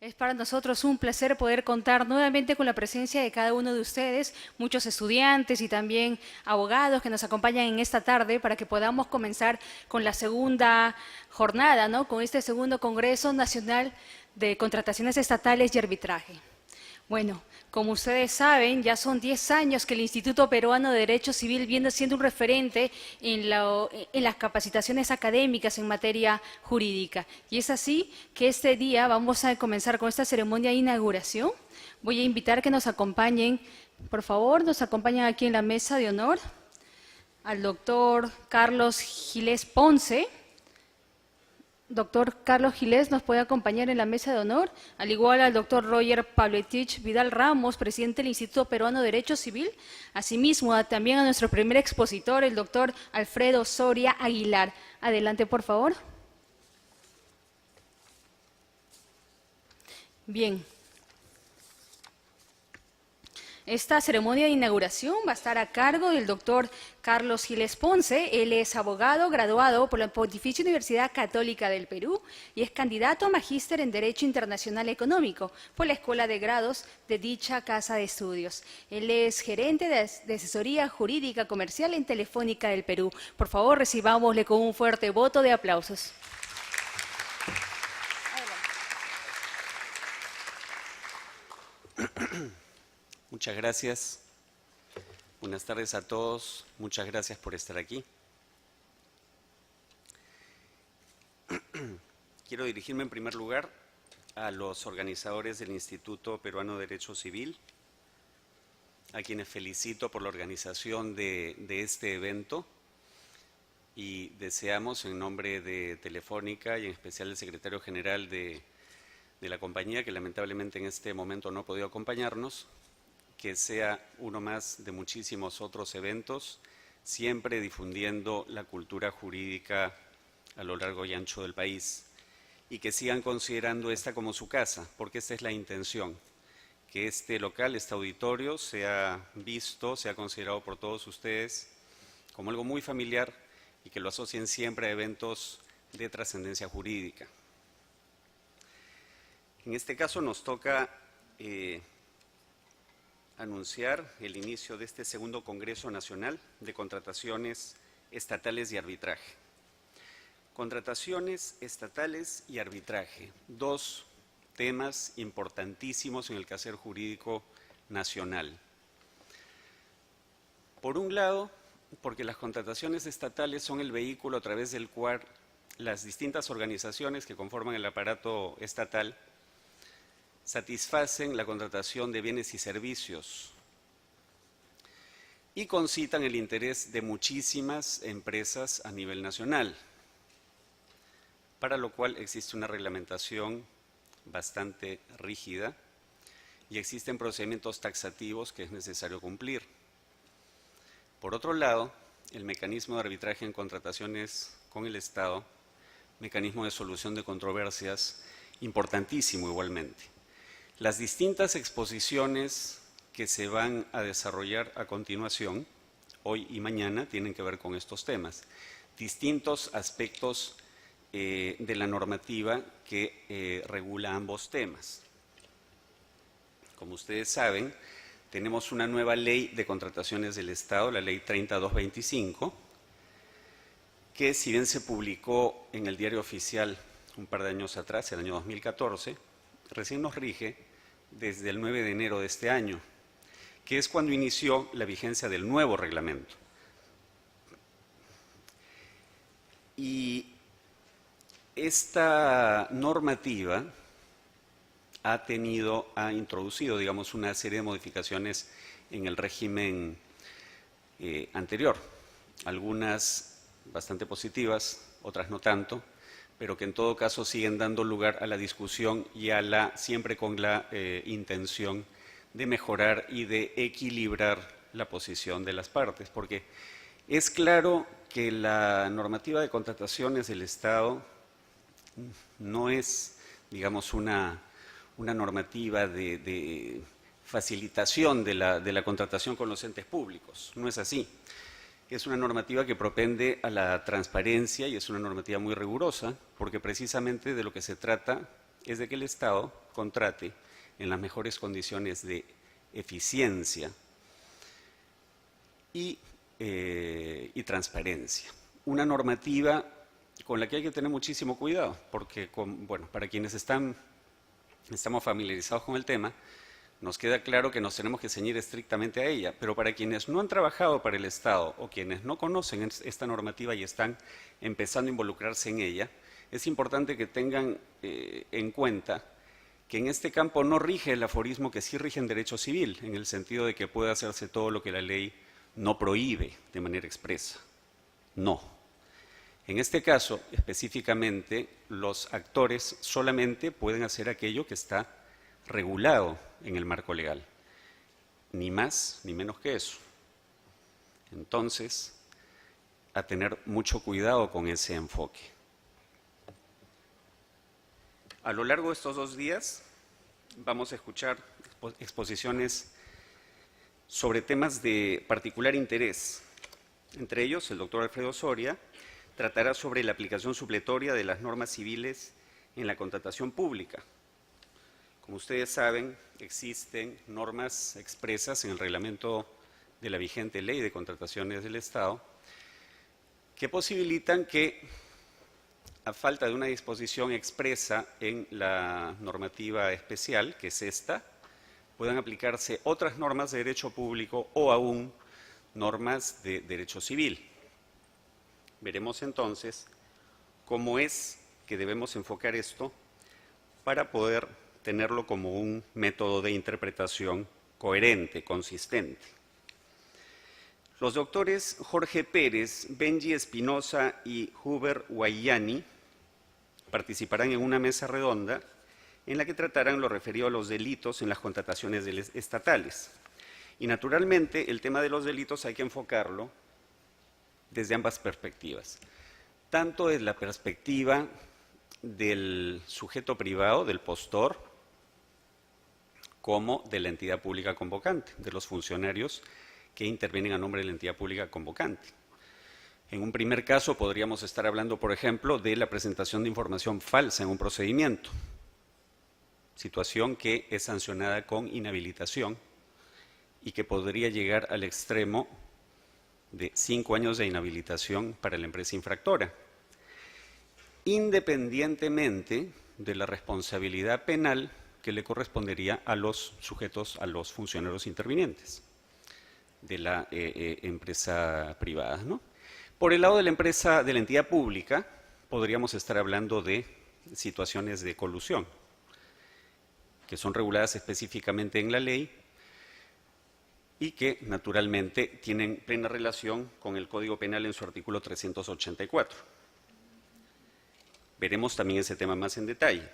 Es para nosotros un placer poder contar nuevamente con la presencia de cada uno de ustedes, muchos estudiantes y también abogados que nos acompañan en esta tarde para que podamos comenzar con la segunda jornada, ¿no? Con este segundo Congreso Nacional de Contrataciones Estatales y Arbitraje. Bueno, como ustedes saben, ya son 10 años que el Instituto Peruano de Derecho Civil viene siendo un referente en las capacitaciones académicas en materia jurídica. Y es así que este día vamos a comenzar con esta ceremonia de inauguración. Voy a invitar que nos acompañen, por favor, nos acompañan aquí en la mesa de honor al doctor Carlos Gilés Ponce. Doctor Carlos Gilés nos puede acompañar en la mesa de honor, al igual al doctor Roger Pavletich Vidal Ramos, presidente del Instituto Peruano de Derecho Civil. Asimismo, también a nuestro primer expositor, el doctor Alfredo Soria Aguilar. Adelante, por favor. Bien. Esta ceremonia de inauguración va a estar a cargo del doctor Carlos Gilés Ponce. Él es abogado graduado por la Pontificia Universidad Católica del Perú y es candidato a magíster en Derecho Internacional Económico por la Escuela de Grados de dicha casa de estudios. Él es gerente de asesoría jurídica comercial en Telefónica del Perú. Por favor, recibámosle con un fuerte voto de aplausos. Muchas gracias. Buenas tardes a todos. Muchas gracias por estar aquí. Quiero dirigirme en primer lugar a los organizadores del Instituto Peruano de Derecho Civil, a quienes felicito por la organización de este evento y deseamos, en nombre de Telefónica y en especial del secretario general de la compañía, que lamentablemente en este momento no ha podido acompañarnos, que sea uno más de muchísimos otros eventos, siempre difundiendo la cultura jurídica a lo largo y ancho del país, y que sigan considerando esta como su casa, porque esta es la intención, que este local, este auditorio, sea visto, sea considerado por todos ustedes como algo muy familiar y que lo asocien siempre a eventos de trascendencia jurídica. En este caso nos toca anunciar el inicio de este segundo Congreso Nacional de Contrataciones Estatales y Arbitraje. Contrataciones estatales y arbitraje, dos temas importantísimos en el quehacer jurídico nacional. Por un lado, porque las contrataciones estatales son el vehículo a través del cual las distintas organizaciones que conforman el aparato estatal satisfacen la contratación de bienes y servicios y concitan el interés de muchísimas empresas a nivel nacional, para lo cual existe una reglamentación bastante rígida y existen procedimientos taxativos que es necesario cumplir. Por otro lado, el mecanismo de arbitraje en contrataciones con el Estado, mecanismo de solución de controversias, importantísimo igualmente. Las distintas exposiciones que se van a desarrollar a continuación, hoy y mañana, tienen que ver con estos temas. Distintos aspectos de la normativa que regula ambos temas. Como ustedes saben, tenemos una nueva ley de contrataciones del Estado, la ley 3225, que si bien se publicó en el Diario Oficial un par de años atrás, el año 2014, recién nos rige desde el 9 de enero de este año, que es cuando inició la vigencia del nuevo reglamento. Y esta normativa ha introducido, digamos, una serie de modificaciones en el régimen anterior, algunas bastante positivas, otras no tanto, pero que en todo caso siguen dando lugar a la discusión y siempre con la intención de mejorar y de equilibrar la posición de las partes, porque es claro que la normativa de contrataciones del Estado no es, digamos, una normativa de facilitación de la contratación con los entes públicos, no es así. Es una normativa que propende a la transparencia y es una normativa muy rigurosa, porque precisamente de lo que se trata es de que el Estado contrate en las mejores condiciones de eficiencia y transparencia. Una normativa con la que hay que tener muchísimo cuidado, porque para quienes estamos familiarizados con el tema, nos queda claro que nos tenemos que ceñir estrictamente a ella, pero para quienes no han trabajado para el Estado o quienes no conocen esta normativa y están empezando a involucrarse en ella, es importante que tengan en cuenta que en este campo no rige el aforismo que sí rige en derecho civil, en el sentido de que puede hacerse todo lo que la ley no prohíbe de manera expresa. No. En este caso, específicamente, los actores solamente pueden hacer aquello que está regulado en el marco legal, ni más ni menos que eso. Entonces, a tener mucho cuidado con ese enfoque. A lo largo de estos 2 días vamos a escuchar exposiciones sobre temas de particular interés. Entre ellos, el doctor Alfredo Soria tratará sobre la aplicación supletoria de las normas civiles en la contratación pública. Como ustedes saben, existen normas expresas en el reglamento de la vigente Ley de Contrataciones del Estado que posibilitan que, a falta de una disposición expresa en la normativa especial, que es esta, puedan aplicarse otras normas de derecho público o aún normas de derecho civil. Veremos entonces cómo es que debemos enfocar esto para poder tenerlo como un método de interpretación coherente, consistente. Los doctores Jorge Pérez, Benji Espinosa y Huber Guayani participarán en una mesa redonda en la que tratarán lo referido a los delitos en las contrataciones estatales. Y naturalmente el tema de los delitos hay que enfocarlo desde ambas perspectivas, tanto desde la perspectiva del sujeto privado, del postor, como de la entidad pública convocante, de los funcionarios que intervienen a nombre de la entidad pública convocante. En un primer caso podríamos estar hablando, por ejemplo, de la presentación de información falsa en un procedimiento, situación que es sancionada con inhabilitación y que podría llegar al extremo de 5 años de inhabilitación para la empresa infractora, independientemente de la responsabilidad penal que le correspondería a los sujetos, a los funcionarios intervinientes de la empresa privada, ¿no? Por el lado de la empresa, de la entidad pública, podríamos estar hablando de situaciones de colusión, que son reguladas específicamente en la ley y que naturalmente tienen plena relación con el Código Penal en su artículo 384. Veremos también ese tema más en detalle.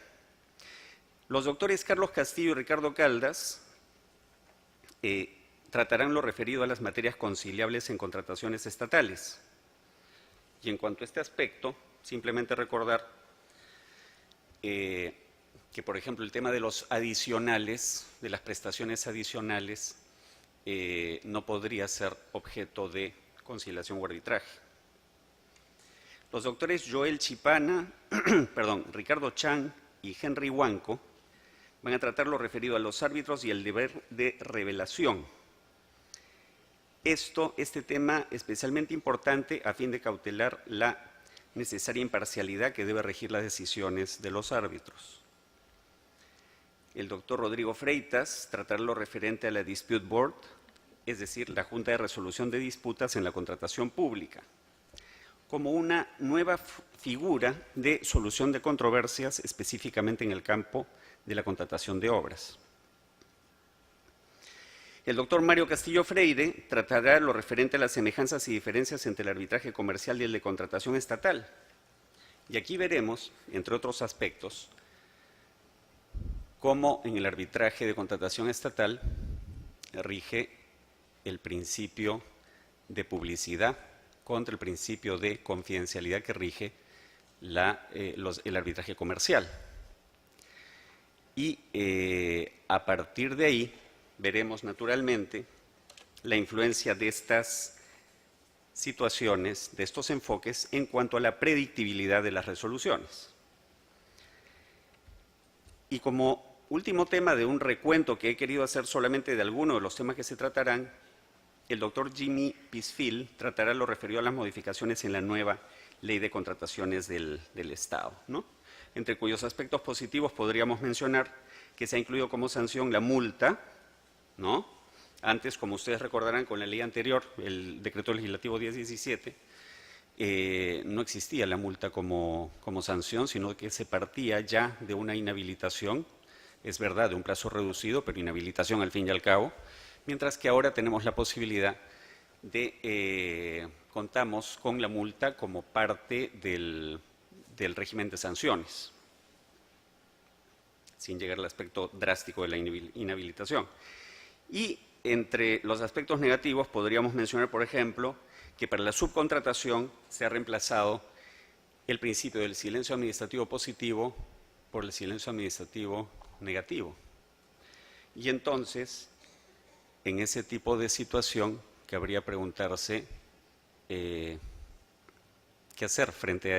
Los doctores Carlos Castillo y Ricardo Caldas tratarán lo referido a las materias conciliables en contrataciones estatales. Y en cuanto a este aspecto, simplemente recordar que, por ejemplo, el tema de los adicionales, de las prestaciones adicionales, no podría ser objeto de conciliación o arbitraje. Los doctores Joel Chipana, Ricardo Chan y Henry Huanco van a tratar lo referido a los árbitros y el deber de revelación. Este tema especialmente importante a fin de cautelar la necesaria imparcialidad que debe regir las decisiones de los árbitros. El doctor Rodrigo Freitas tratará lo referente a la Dispute Board, es decir, la Junta de Resolución de Disputas en la Contratación Pública, como una nueva figura de solución de controversias específicamente en el campo de la contratación de obras. El doctor Mario Castillo Freire tratará lo referente a las semejanzas y diferencias entre el arbitraje comercial y el de contratación estatal. Y aquí veremos, entre otros aspectos, cómo en el arbitraje de contratación estatal rige el principio de publicidad contra el principio de confidencialidad que rige el arbitraje comercial. Y a partir de ahí veremos naturalmente la influencia de estas situaciones, de estos enfoques, en cuanto a la predictibilidad de las resoluciones. Y como último tema de un recuento que he querido hacer solamente de algunos de los temas que se tratarán, el doctor Jimmy Pisfield tratará lo referido a las modificaciones en la nueva Ley de Contrataciones del Estado, ¿no? Entre cuyos aspectos positivos podríamos mencionar que se ha incluido como sanción la multa, ¿no? Antes, como ustedes recordarán, con la ley anterior, el Decreto Legislativo 1017, no existía la multa como sanción, sino que se partía ya de una inhabilitación, es verdad, de un plazo reducido, pero inhabilitación al fin y al cabo, mientras que ahora tenemos la posibilidad de, contamos con la multa como parte del régimen de sanciones, sin llegar al aspecto drástico de la inhabilitación. Y entre los aspectos negativos podríamos mencionar, por ejemplo, que para la subcontratación se ha reemplazado el principio del silencio administrativo positivo por el silencio administrativo negativo. Y entonces, en ese tipo de situación, cabría preguntarse qué hacer frente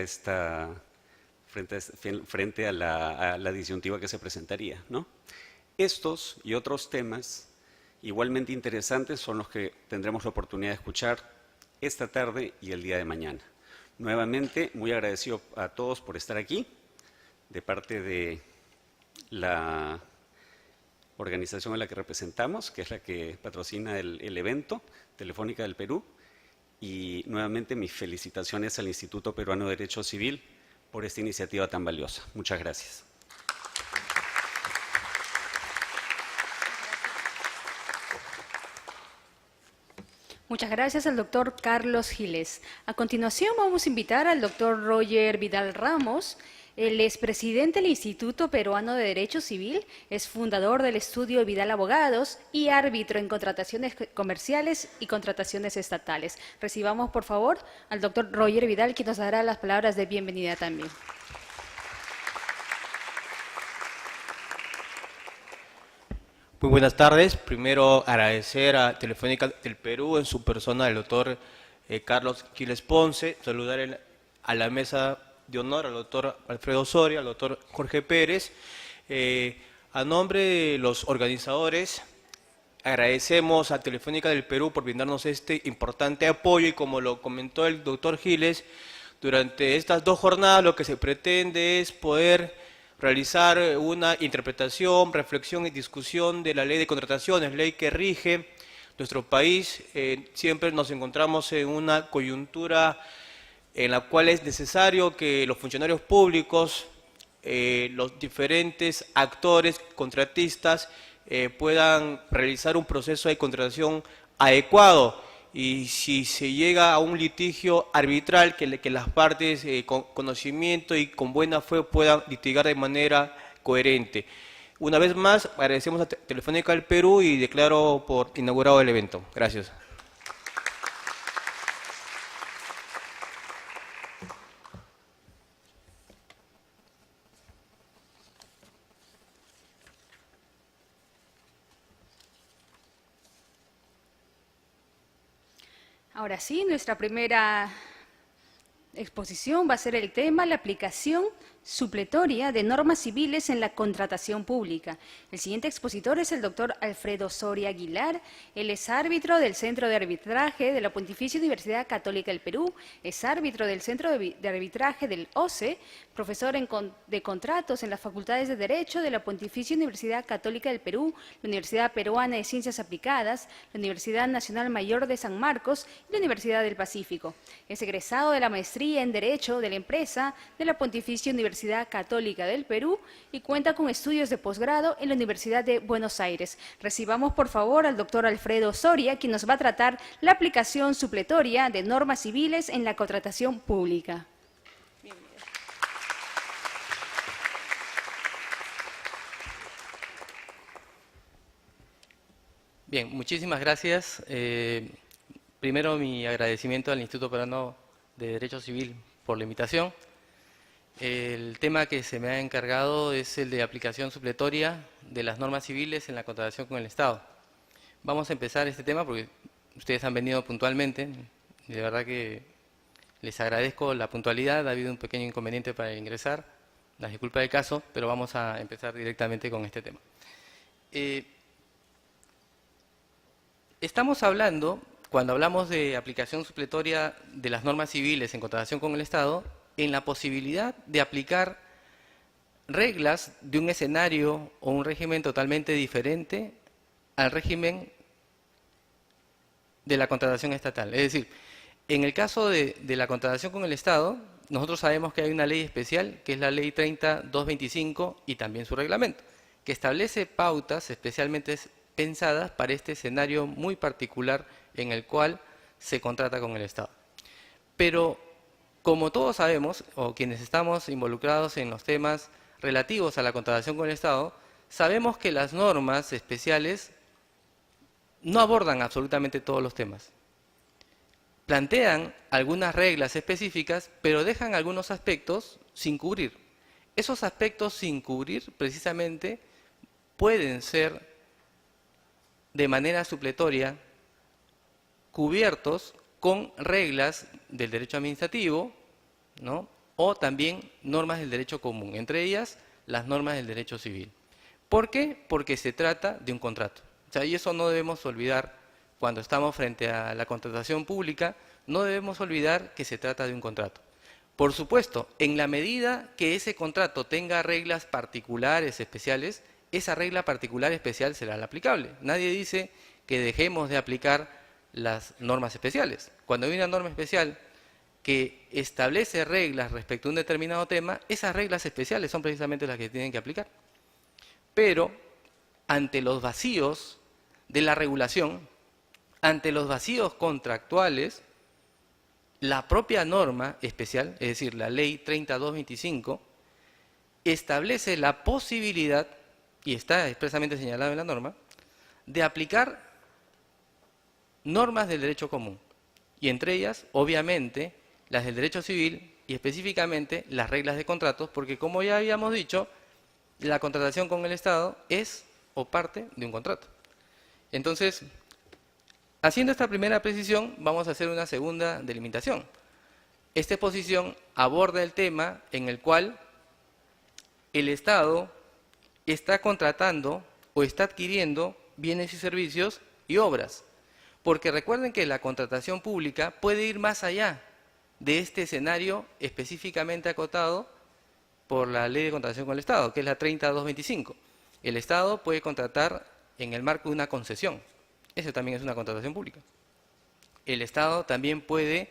a la disyuntiva que se presentaría, ¿no? Estos y otros temas igualmente interesantes son los que tendremos la oportunidad de escuchar esta tarde y el día de mañana. Nuevamente, muy agradecido a todos por estar aquí, de parte de la organización a la que representamos, que es la que patrocina el evento, Telefónica del Perú, y nuevamente mis felicitaciones al Instituto Peruano de Derecho Civil por esta iniciativa tan valiosa. Muchas gracias. Muchas gracias al doctor Carlos Giles. A continuación vamos a invitar al doctor Roger Vidal Ramos. Él es presidente del Instituto Peruano de Derecho Civil, es fundador del estudio Vidal Abogados y árbitro en contrataciones comerciales y contrataciones estatales. Recibamos, por favor, al doctor Roger Vidal, quien nos dará las palabras de bienvenida también. Muy buenas tardes. Primero agradecer a Telefónica del Perú en su persona del doctor Carlos Giles Ponce, saludar a la mesa de honor al doctor Alfredo Soria, al doctor Jorge Pérez. A nombre de los organizadores, agradecemos a Telefónica del Perú por brindarnos este importante apoyo y como lo comentó el doctor Giles, durante estas 2 jornadas lo que se pretende es poder realizar una interpretación, reflexión y discusión de la ley de contrataciones, ley que rige nuestro país. Siempre nos encontramos en una coyuntura en la cual es necesario que los funcionarios públicos, los diferentes actores, contratistas, puedan realizar un proceso de contratación adecuado. Y si se llega a un litigio arbitral, que las partes con conocimiento y con buena fe puedan litigar de manera coherente. Una vez más, agradecemos a Telefónica del Perú y declaro por inaugurado el evento. Gracias. Ahora sí, nuestra primera exposición va a ser el tema, la aplicación supletoria de normas civiles en la contratación pública. El siguiente expositor es el doctor Alfredo Soria Aguilar. Él es árbitro del Centro de Arbitraje de la Pontificia Universidad Católica del Perú, es árbitro del Centro de Arbitraje del OCE, profesor de contratos en las Facultades de Derecho de la Pontificia Universidad Católica del Perú, la Universidad Peruana de Ciencias Aplicadas, la Universidad Nacional Mayor de San Marcos y la Universidad del Pacífico. Es egresado de la maestría en Derecho de la Empresa de la Pontificia Universidad Católica del Perú y cuenta con estudios de posgrado en la Universidad de Buenos Aires. Recibamos, por favor, al doctor Alfredo Soria, quien nos va a tratar la aplicación supletoria de normas civiles en la contratación pública. Bien, muchísimas gracias. Primero, mi agradecimiento al Instituto Peruano de Derecho Civil por la invitación. El tema que se me ha encargado es el de aplicación supletoria de las normas civiles en la contratación con el Estado. Vamos a empezar este tema porque ustedes han venido puntualmente. De verdad que les agradezco la puntualidad. Ha habido un pequeño inconveniente para ingresar, las disculpas del caso, pero vamos a empezar directamente con este tema. Estamos hablando, cuando hablamos de aplicación supletoria de las normas civiles en contratación con el Estado, en la posibilidad de aplicar reglas de un escenario o un régimen totalmente diferente al régimen de la contratación estatal. Es decir, en el caso de la contratación con el Estado, nosotros sabemos que hay una ley especial, que es la Ley 30.225 y también su reglamento, que establece pautas especialmente pensadas para este escenario muy particular en el cual se contrata con el Estado. Pero, como todos sabemos, o quienes estamos involucrados en los temas relativos a la contratación con el Estado, sabemos que las normas especiales no abordan absolutamente todos los temas. Plantean algunas reglas específicas, pero dejan algunos aspectos sin cubrir. Esos aspectos sin cubrir, precisamente, pueden ser de manera supletoria cubiertos con reglas del derecho administrativo, ¿no? O también normas del derecho común, entre ellas las normas del derecho civil. ¿Por qué? Porque se trata de un contrato. O sea, y eso no debemos olvidar cuando estamos frente a la contratación pública, no debemos olvidar que se trata de un contrato. Por supuesto, en la medida que ese contrato tenga reglas particulares, especiales, esa regla particular especial será la aplicable. Nadie dice que dejemos de aplicar las normas especiales. Cuando hay una norma especial que establece reglas respecto a un determinado tema, esas reglas especiales son precisamente las que tienen que aplicar. Pero, ante los vacíos de la regulación, ante los vacíos contractuales, la propia norma especial, es decir, la Ley 30.225, establece la posibilidad, y está expresamente señalado en la norma, de aplicar normas del derecho común, y entre ellas, obviamente, las del derecho civil y específicamente las reglas de contratos, porque como ya habíamos dicho, la contratación con el Estado es o parte de un contrato. Entonces, haciendo esta primera precisión, vamos a hacer una segunda delimitación. Esta exposición aborda el tema en el cual el Estado está contratando o está adquiriendo bienes y servicios y obras. Porque recuerden que la contratación pública puede ir más allá de este escenario específicamente acotado por la Ley de Contratación con el Estado, que es la 30.225. El Estado puede contratar en el marco de una concesión. Eso también es una contratación pública. El Estado también puede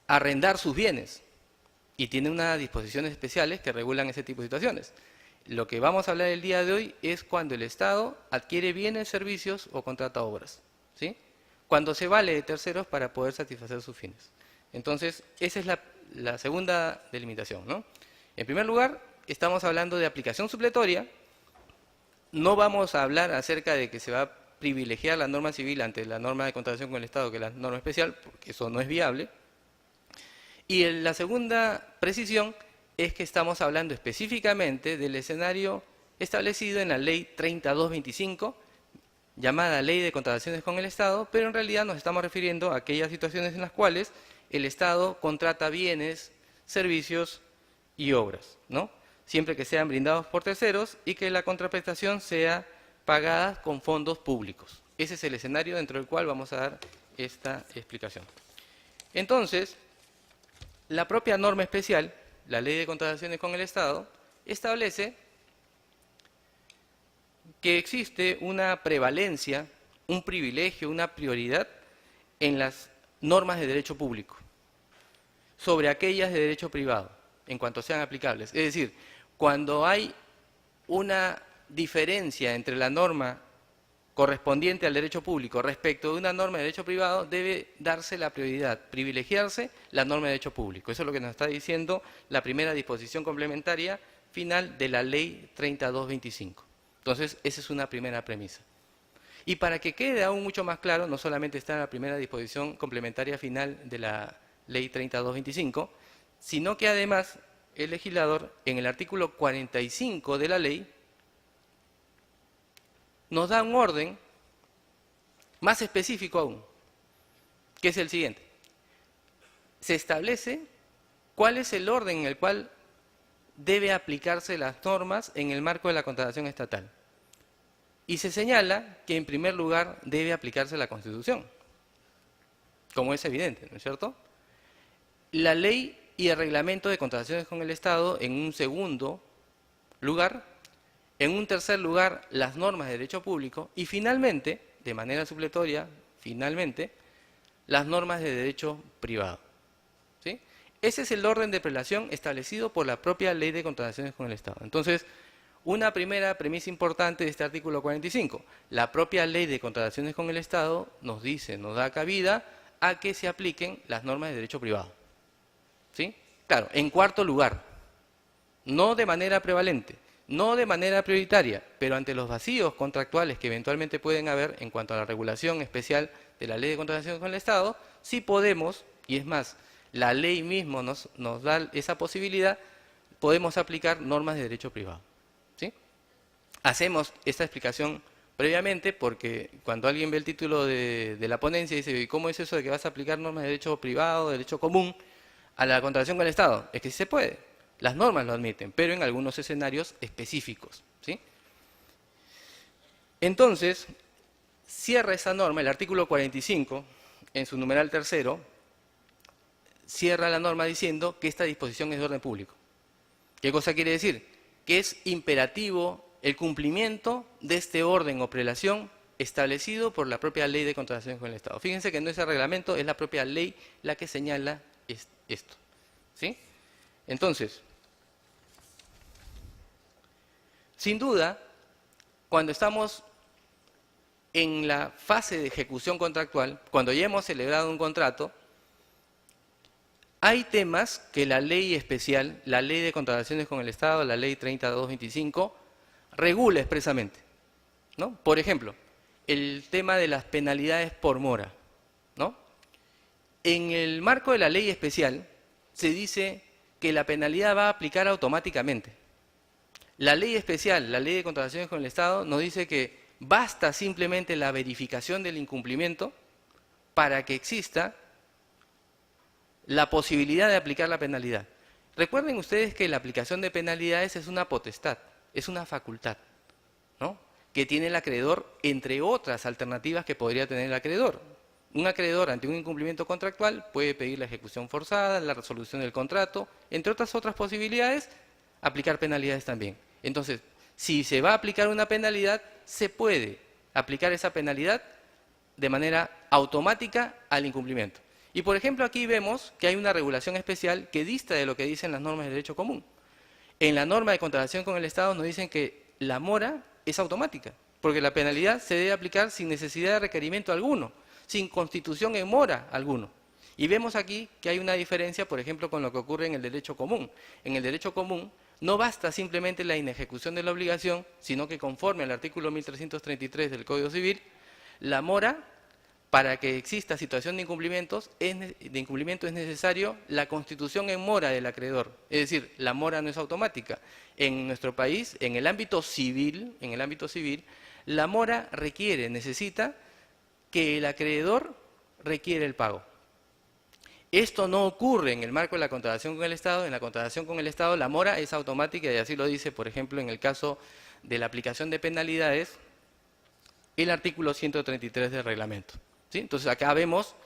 arrendar sus bienes y tiene unas disposiciones especiales que regulan ese tipo de situaciones. Lo que vamos a hablar el día de hoy es cuando el Estado adquiere bienes, servicios o contrata obras, ¿sí? Cuando se vale de terceros para poder satisfacer sus fines. Entonces, esa es la segunda delimitación, ¿no? En primer lugar, estamos hablando de aplicación supletoria. No vamos a hablar acerca de que se va a privilegiar la norma civil ante la norma de contratación con el Estado que la norma especial, porque eso no es viable. Y la segunda precisión es que estamos hablando específicamente del escenario establecido en la Ley 30.225, llamada Ley de Contrataciones con el Estado, pero en realidad nos estamos refiriendo a aquellas situaciones en las cuales el Estado contrata bienes, servicios y obras, ¿no? Siempre que sean brindados por terceros y que la contraprestación sea pagada con fondos públicos. Ese es el escenario dentro del cual vamos a dar esta explicación. Entonces, la propia norma especial, la Ley de Contrataciones con el Estado, establece que existe una prevalencia, un privilegio, una prioridad en las normas de derecho público sobre aquellas de derecho privado, en cuanto sean aplicables. Es decir, cuando hay una diferencia entre la norma correspondiente al derecho público respecto de una norma de derecho privado, debe darse la prioridad, privilegiarse la norma de derecho público. Eso es lo que nos está diciendo la primera disposición complementaria final de la Ley 30.225. Entonces, esa es una primera premisa. Y para que quede aún mucho más claro, no solamente está en la primera disposición complementaria final de la Ley 30.225, sino que además el legislador, en el artículo 45 de la ley, nos da un orden más específico aún, que es el siguiente. Se establece cuál es el orden en el cual debe aplicarse las normas en el marco de la contratación estatal. Y se señala que en primer lugar debe aplicarse la Constitución, como es evidente, ¿no es cierto? La ley y el reglamento de contrataciones con el Estado en un segundo lugar, en un tercer lugar las normas de derecho público y finalmente, de manera supletoria, finalmente, las normas de derecho privado. ¿Sí? Ese es el orden de prelación establecido por la propia ley de contrataciones con el Estado. Entonces, una primera premisa importante de este artículo 45, la propia ley de contrataciones con el Estado nos dice, nos da cabida a que se apliquen las normas de derecho privado. ¿Sí? Claro, en cuarto lugar, no de manera prevalente, no de manera prioritaria, pero ante los vacíos contractuales que eventualmente pueden haber en cuanto a la regulación especial de la ley de contratación con el Estado, sí podemos, y es más, la ley mismo nos da esa posibilidad, podemos aplicar normas de derecho privado. ¿Sí? Hacemos esta explicación previamente porque cuando alguien ve el título de la ponencia dice, ¿y cómo es eso de que vas a aplicar normas de derecho privado, de derecho común a la contratación con el Estado? Es que sí se puede, las normas lo admiten, pero en algunos escenarios específicos. ¿Sí? Entonces, cierra esa norma, el artículo 45, en su numeral tercero, cierra la norma diciendo que esta disposición es de orden público. ¿Qué cosa quiere decir? Que es imperativo el cumplimiento de este orden o prelación establecido por la propia ley de contratación con el Estado. Fíjense que no es el reglamento, es la propia ley la que señala esto. ¿Sí? Entonces, sin duda, cuando estamos en la fase de ejecución contractual, cuando ya hemos celebrado un contrato, hay temas que la ley especial, la ley de contrataciones con el Estado, la ley 3225, regula expresamente, ¿no? Por ejemplo, el tema de las penalidades por mora, ¿no? En el marco de la ley especial se dice que la penalidad va a aplicar automáticamente. La ley especial, la ley de contrataciones con el Estado, nos dice que basta simplemente la verificación del incumplimiento para que exista la posibilidad de aplicar la penalidad. Recuerden ustedes que la aplicación de penalidades es una potestad, es una facultad, ¿no? Que tiene el acreedor, entre otras alternativas que podría tener el acreedor. Un acreedor ante un incumplimiento contractual puede pedir la ejecución forzada, la resolución del contrato, entre otras posibilidades, aplicar penalidades también. Entonces, si se va a aplicar una penalidad, se puede aplicar esa penalidad de manera automática al incumplimiento. Y por ejemplo aquí vemos que hay una regulación especial que dista de lo que dicen las normas de derecho común. En la norma de contratación con el Estado nos dicen que la mora es automática, porque la penalidad se debe aplicar sin necesidad de requerimiento alguno, sin constitución en mora alguno. Y vemos aquí que hay una diferencia, por ejemplo, con lo que ocurre en el derecho común. En el derecho común no basta simplemente la inejecución de la obligación, sino que conforme al artículo 1333 del Código Civil, la mora, para que exista situación de incumplimiento es necesario la constitución en mora del acreedor. Es decir, la mora no es automática. En nuestro país, en el ámbito civil, la mora necesita que el acreedor requiere el pago. Esto no ocurre en el marco de la contratación con el Estado. En la contratación con el Estado la mora es automática y así lo dice, por ejemplo, en el caso de la aplicación de penalidades, el artículo 133 del reglamento. ¿Sí? Entonces acá vemos,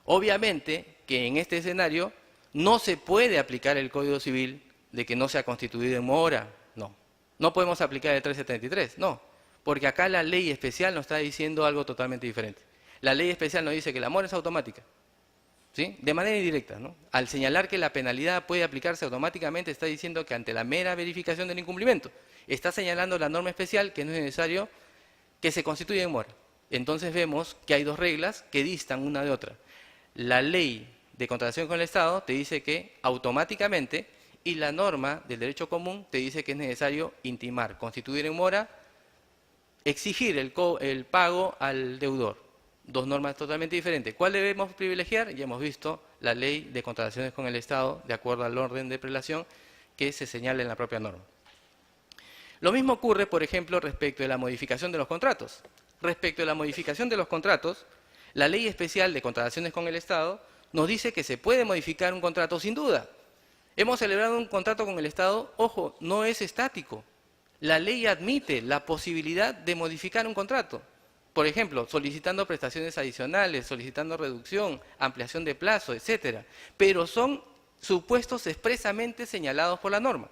obviamente, que en este escenario no se puede aplicar el Código Civil de que no se ha constituido en mora, no. No podemos aplicar el 373, no. Porque acá la ley especial nos está diciendo algo totalmente diferente. La ley especial nos dice que la mora es automática, ¿sí? De manera indirecta, ¿no? Al señalar que la penalidad puede aplicarse automáticamente, está diciendo que ante la mera verificación del incumplimiento, está señalando la norma especial que no es necesario que se constituya en mora. Entonces vemos que hay dos reglas que distan una de otra. La ley de contratación con el Estado te dice que automáticamente y la norma del derecho común te dice que es necesario intimar, constituir en mora, exigir el pago al deudor. Dos normas totalmente diferentes. ¿Cuál debemos privilegiar? Ya hemos visto la ley de contrataciones con el Estado de acuerdo al orden de prelación que se señala en la propia norma. Lo mismo ocurre, por ejemplo, respecto de la modificación de los contratos. Respecto a la modificación de los contratos, la ley especial de contrataciones con el Estado nos dice que se puede modificar un contrato sin duda. Hemos celebrado un contrato con el Estado, ojo, no es estático. La ley admite la posibilidad de modificar un contrato. Por ejemplo, solicitando prestaciones adicionales, solicitando reducción, ampliación de plazo, etcétera. Pero son supuestos expresamente señalados por la norma.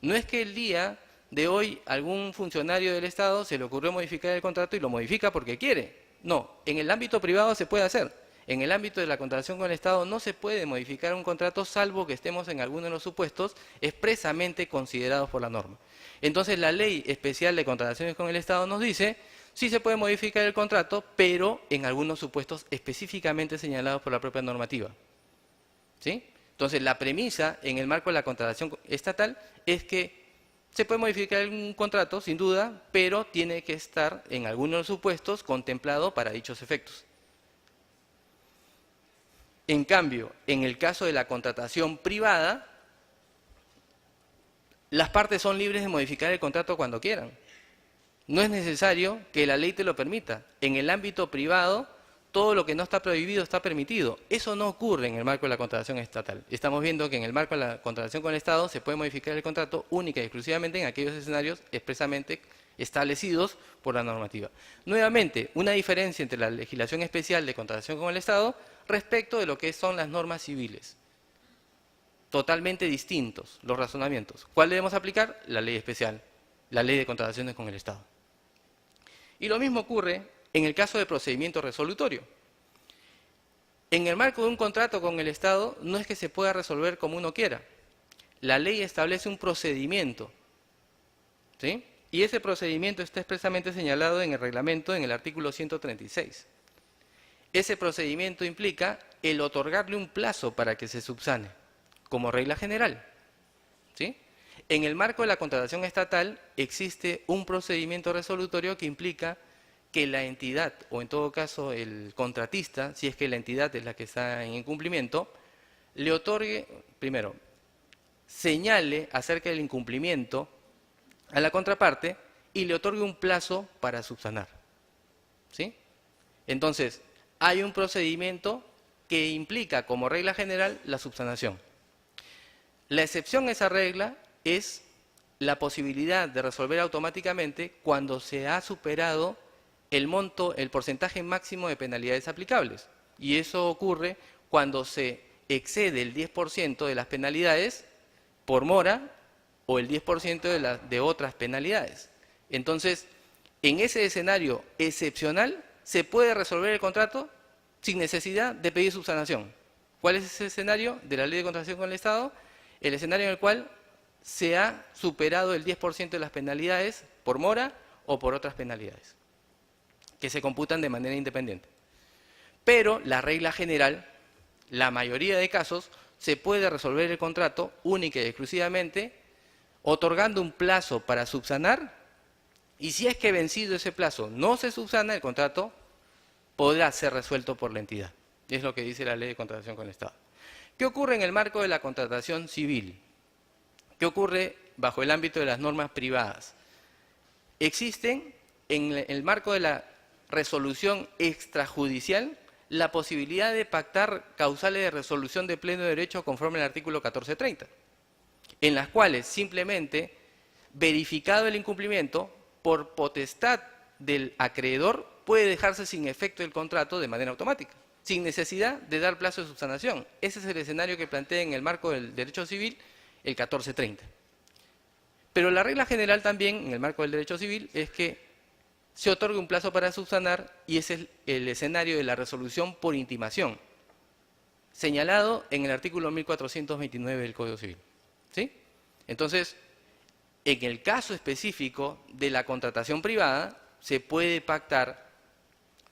No es que el día de hoy algún funcionario del Estado se le ocurrió modificar el contrato y lo modifica porque quiere. No, en el ámbito privado se puede hacer. En el ámbito de la contratación con el Estado no se puede modificar un contrato salvo que estemos en alguno de los supuestos expresamente considerados por la norma. Entonces la Ley Especial de Contrataciones con el Estado nos dice, sí se puede modificar el contrato, pero en algunos supuestos específicamente señalados por la propia normativa. ¿Sí? Entonces la premisa en el marco de la contratación estatal es que se puede modificar un contrato, sin duda, pero tiene que estar en algunos de los supuestos contemplado para dichos efectos. En cambio, en el caso de la contratación privada, las partes son libres de modificar el contrato cuando quieran. No es necesario que la ley te lo permita. En el ámbito privado, todo lo que no está prohibido está permitido. Eso no ocurre en el marco de la contratación estatal. Estamos viendo que en el marco de la contratación con el Estado se puede modificar el contrato única y exclusivamente en aquellos escenarios expresamente establecidos por la normativa. Nuevamente, una diferencia entre la legislación especial de contratación con el Estado respecto de lo que son las normas civiles. Totalmente distintos los razonamientos. ¿Cuál debemos aplicar? La ley especial, la ley de contrataciones con el Estado. Y lo mismo ocurre en el caso de procedimiento resolutorio. En el marco de un contrato con el Estado no es que se pueda resolver como uno quiera. La ley establece un procedimiento, ¿sí? Y ese procedimiento está expresamente señalado en el reglamento en el artículo 136. Ese procedimiento implica el otorgarle un plazo para que se subsane, como regla general, ¿sí? En el marco de la contratación estatal existe un procedimiento resolutorio que implica que la entidad, o en todo caso el contratista, si es que la entidad es la que está en incumplimiento, le otorgue, primero, señale acerca del incumplimiento a la contraparte y le otorgue un plazo para subsanar, ¿sí? Entonces, hay un procedimiento que implica como regla general la subsanación. La excepción a esa regla es la posibilidad de resolver automáticamente cuando se ha superado el monto, el porcentaje máximo de penalidades aplicables. Y eso ocurre cuando se excede el 10% de las penalidades por mora o el 10% de otras penalidades. Entonces, en ese escenario excepcional, se puede resolver el contrato sin necesidad de pedir subsanación. ¿Cuál es ese escenario de la ley de contratación con el Estado? El escenario en el cual se ha superado el 10% de las penalidades por mora o por otras penalidades, que se computan de manera independiente. Pero la regla general, la mayoría de casos, se puede resolver el contrato única y exclusivamente otorgando un plazo para subsanar, y si es que vencido ese plazo no se subsana, el contrato podrá ser resuelto por la entidad. Es lo que dice la ley de contratación con el Estado. ¿Qué ocurre en el marco de la contratación civil? ¿Qué ocurre bajo el ámbito de las normas privadas? Existen en el marco de la resolución extrajudicial la posibilidad de pactar causales de resolución de pleno derecho conforme al artículo 1430, en las cuales simplemente, verificado el incumplimiento, por potestad del acreedor, puede dejarse sin efecto el contrato de manera automática, sin necesidad de dar plazo de subsanación. Ese es el escenario que plantea en el marco del derecho civil el 1430. Pero la regla general también, en el marco del derecho civil, es que se otorgue un plazo para subsanar, y ese es el escenario de la resolución por intimación, señalado en el artículo 1429 del Código Civil, ¿sí? Entonces, en el caso específico de la contratación privada, se puede pactar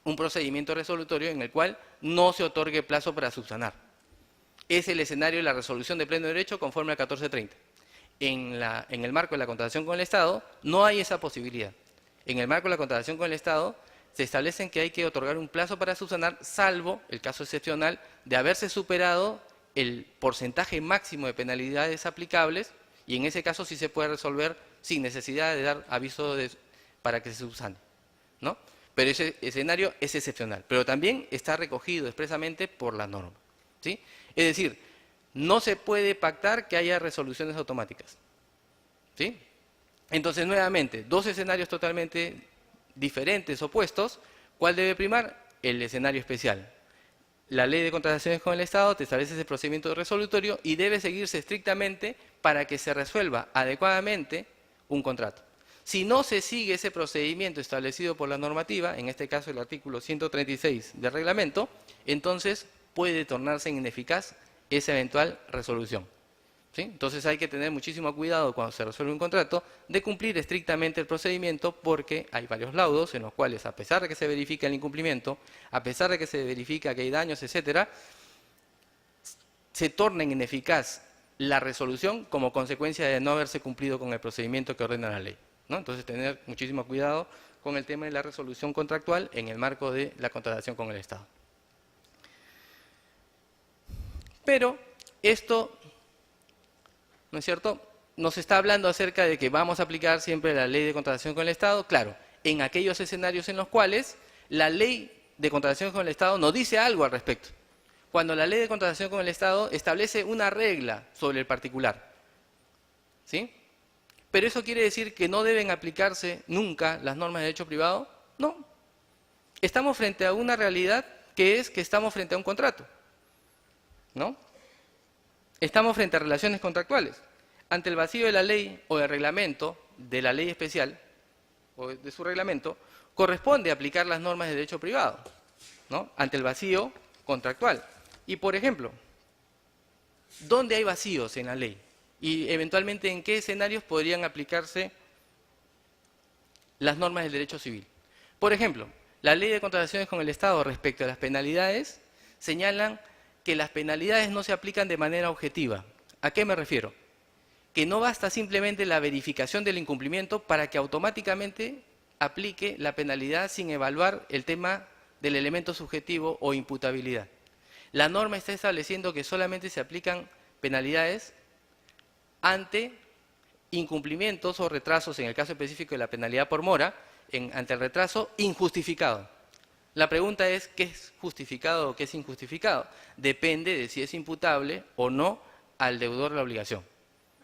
un procedimiento resolutorio en el cual no se otorgue plazo para subsanar. Es el escenario de la resolución de pleno derecho conforme al 1430. En el marco de la contratación con el Estado no hay esa posibilidad. En el marco de la contratación con el Estado se establecen que hay que otorgar un plazo para subsanar, salvo el caso excepcional de haberse superado el porcentaje máximo de penalidades aplicables, y en ese caso sí se puede resolver sin necesidad de dar aviso para que se subsane, ¿no? Pero ese escenario es excepcional, pero también está recogido expresamente por la norma, ¿sí? Es decir, No se puede pactar que haya resoluciones automáticas. ¿Sí? Entonces, nuevamente, dos escenarios totalmente diferentes, opuestos. ¿Cuál debe primar? El escenario especial. La ley de contrataciones con el Estado te establece ese procedimiento resolutorio y debe seguirse estrictamente para que se resuelva adecuadamente un contrato. Si no se sigue ese procedimiento establecido por la normativa, en este caso el artículo 136 del reglamento, entonces puede tornarse ineficaz esa eventual resolución. ¿Sí? Entonces hay que tener muchísimo cuidado cuando se resuelve un contrato de cumplir estrictamente el procedimiento, porque hay varios laudos en los cuales, a pesar de que se verifica el incumplimiento, a pesar de que se verifica que hay daños, etcétera, se torna ineficaz la resolución como consecuencia de no haberse cumplido con el procedimiento que ordena la ley, ¿no? Entonces tener muchísimo cuidado con el tema de la resolución contractual en el marco de la contratación con el Estado. Pero esto, ¿no es cierto?, nos está hablando acerca de que vamos a aplicar siempre la ley de contratación con el Estado, claro, en aquellos escenarios en los cuales la ley de contratación con el Estado nos dice algo al respecto. Cuando la ley de contratación con el Estado establece una regla sobre el particular, ¿sí? ¿Pero eso quiere decir que no deben aplicarse nunca las normas de derecho privado? No. Estamos frente a una realidad que es que estamos frente a un contrato, ¿no? Estamos frente a relaciones contractuales. Ante el vacío de la ley o del reglamento, de la ley especial o de su reglamento, corresponde aplicar las normas de derecho privado, ¿no? Ante el vacío contractual. Y, por ejemplo, ¿dónde hay vacíos en la ley? Y, eventualmente, ¿en qué escenarios podrían aplicarse las normas del derecho civil? Por ejemplo, la ley de contrataciones con el Estado respecto a las penalidades señalan que las penalidades no se aplican de manera objetiva. ¿A qué me refiero? Que no basta simplemente la verificación del incumplimiento para que automáticamente aplique la penalidad sin evaluar el tema del elemento subjetivo o imputabilidad. La norma está estableciendo que solamente se aplican penalidades ante incumplimientos o retrasos, en el caso específico de la penalidad por mora, ante el retraso injustificado. La pregunta es, ¿qué es justificado o qué es injustificado? Depende de si es imputable o no al deudor de la obligación,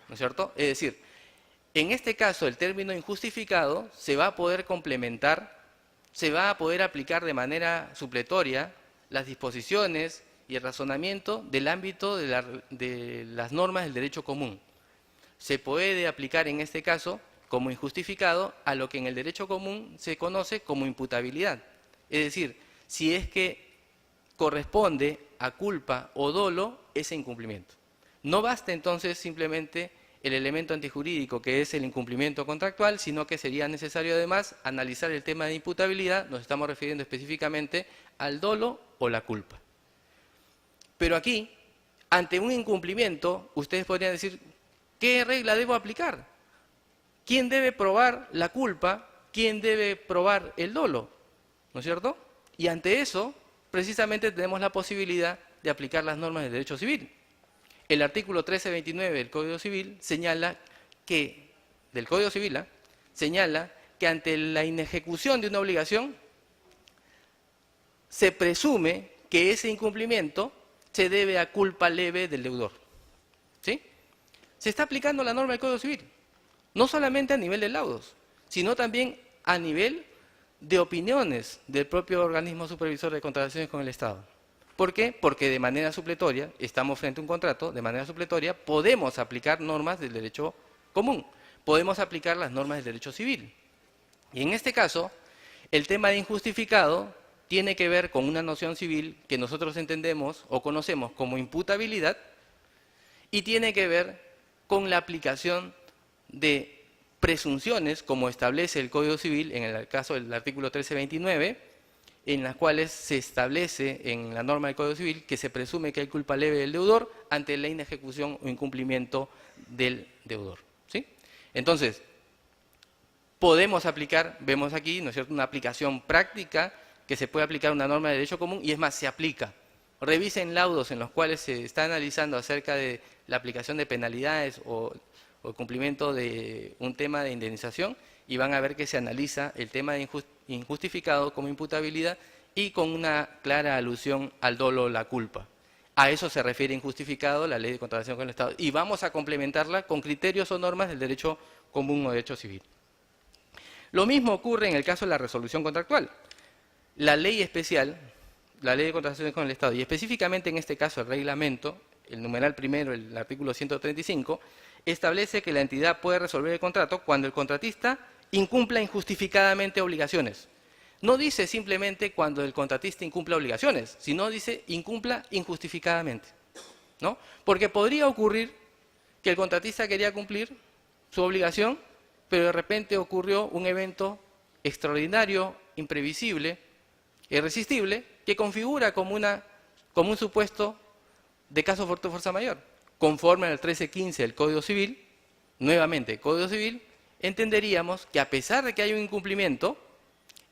¿no es cierto? Es decir, en este caso el término injustificado se va a poder complementar, se va a poder aplicar de manera supletoria las disposiciones y el razonamiento del ámbito de las normas del derecho común. Se puede aplicar en este caso como injustificado a lo que en el derecho común se conoce como imputabilidad. Es decir, si es que corresponde a culpa o dolo ese incumplimiento. No basta entonces simplemente el elemento antijurídico que es el incumplimiento contractual, sino que sería necesario además analizar el tema de imputabilidad, nos estamos refiriendo específicamente al dolo o la culpa. Pero aquí, ante un incumplimiento, ustedes podrían decir, ¿qué regla debo aplicar? ¿Quién debe probar la culpa? ¿Quién debe probar el dolo? ¿No es cierto? Y ante eso, precisamente tenemos la posibilidad de aplicar las normas del derecho civil. El artículo 1329 del Código Civil señala que, señala que ante la inejecución de una obligación, se presume que ese incumplimiento se debe a culpa leve del deudor. ¿Sí? Se está aplicando la norma del Código Civil, no solamente a nivel de laudos, sino también a nivel de opiniones del propio organismo supervisor de contrataciones con el Estado. ¿Por qué? Porque de manera supletoria, estamos frente a un contrato, de manera supletoria podemos aplicar normas del derecho común, podemos aplicar las normas del derecho civil. Y en este caso, el tema de injustificado tiene que ver con una noción civil que nosotros entendemos o conocemos como imputabilidad y tiene que ver con la aplicación de presunciones, como establece el Código Civil, en el caso del artículo 1329, en las cuales se establece en la norma del Código Civil que se presume que hay culpa leve del deudor ante la inejecución o incumplimiento del deudor. ¿Sí? Entonces, podemos aplicar, vemos aquí, ¿no es cierto?, una aplicación práctica que se puede aplicar una norma de derecho común y es más, se aplica. Revisen laudos en los cuales se está analizando acerca de la aplicación de penalidades o el cumplimiento de un tema de indemnización y van a ver que se analiza el tema de injustificado como imputabilidad y con una clara alusión al dolo o la culpa. A eso se refiere injustificado la ley de contratación con el Estado. Y vamos a complementarla con criterios o normas del derecho común o derecho civil. Lo mismo ocurre en el caso de la resolución contractual. La ley especial, la ley de contratación con el Estado, y específicamente en este caso el reglamento, el numeral primero, el artículo 135, establece que la entidad puede resolver el contrato cuando el contratista incumpla injustificadamente obligaciones. No dice simplemente cuando el contratista incumpla obligaciones, sino dice incumpla injustificadamente, ¿no? Porque podría ocurrir que el contratista quería cumplir su obligación, pero de repente ocurrió un evento extraordinario, imprevisible, irresistible, que configura como un supuesto de caso fortuito fuerza mayor. Conforme al 1315 del Código Civil, nuevamente Código Civil, entenderíamos que a pesar de que hay un incumplimiento,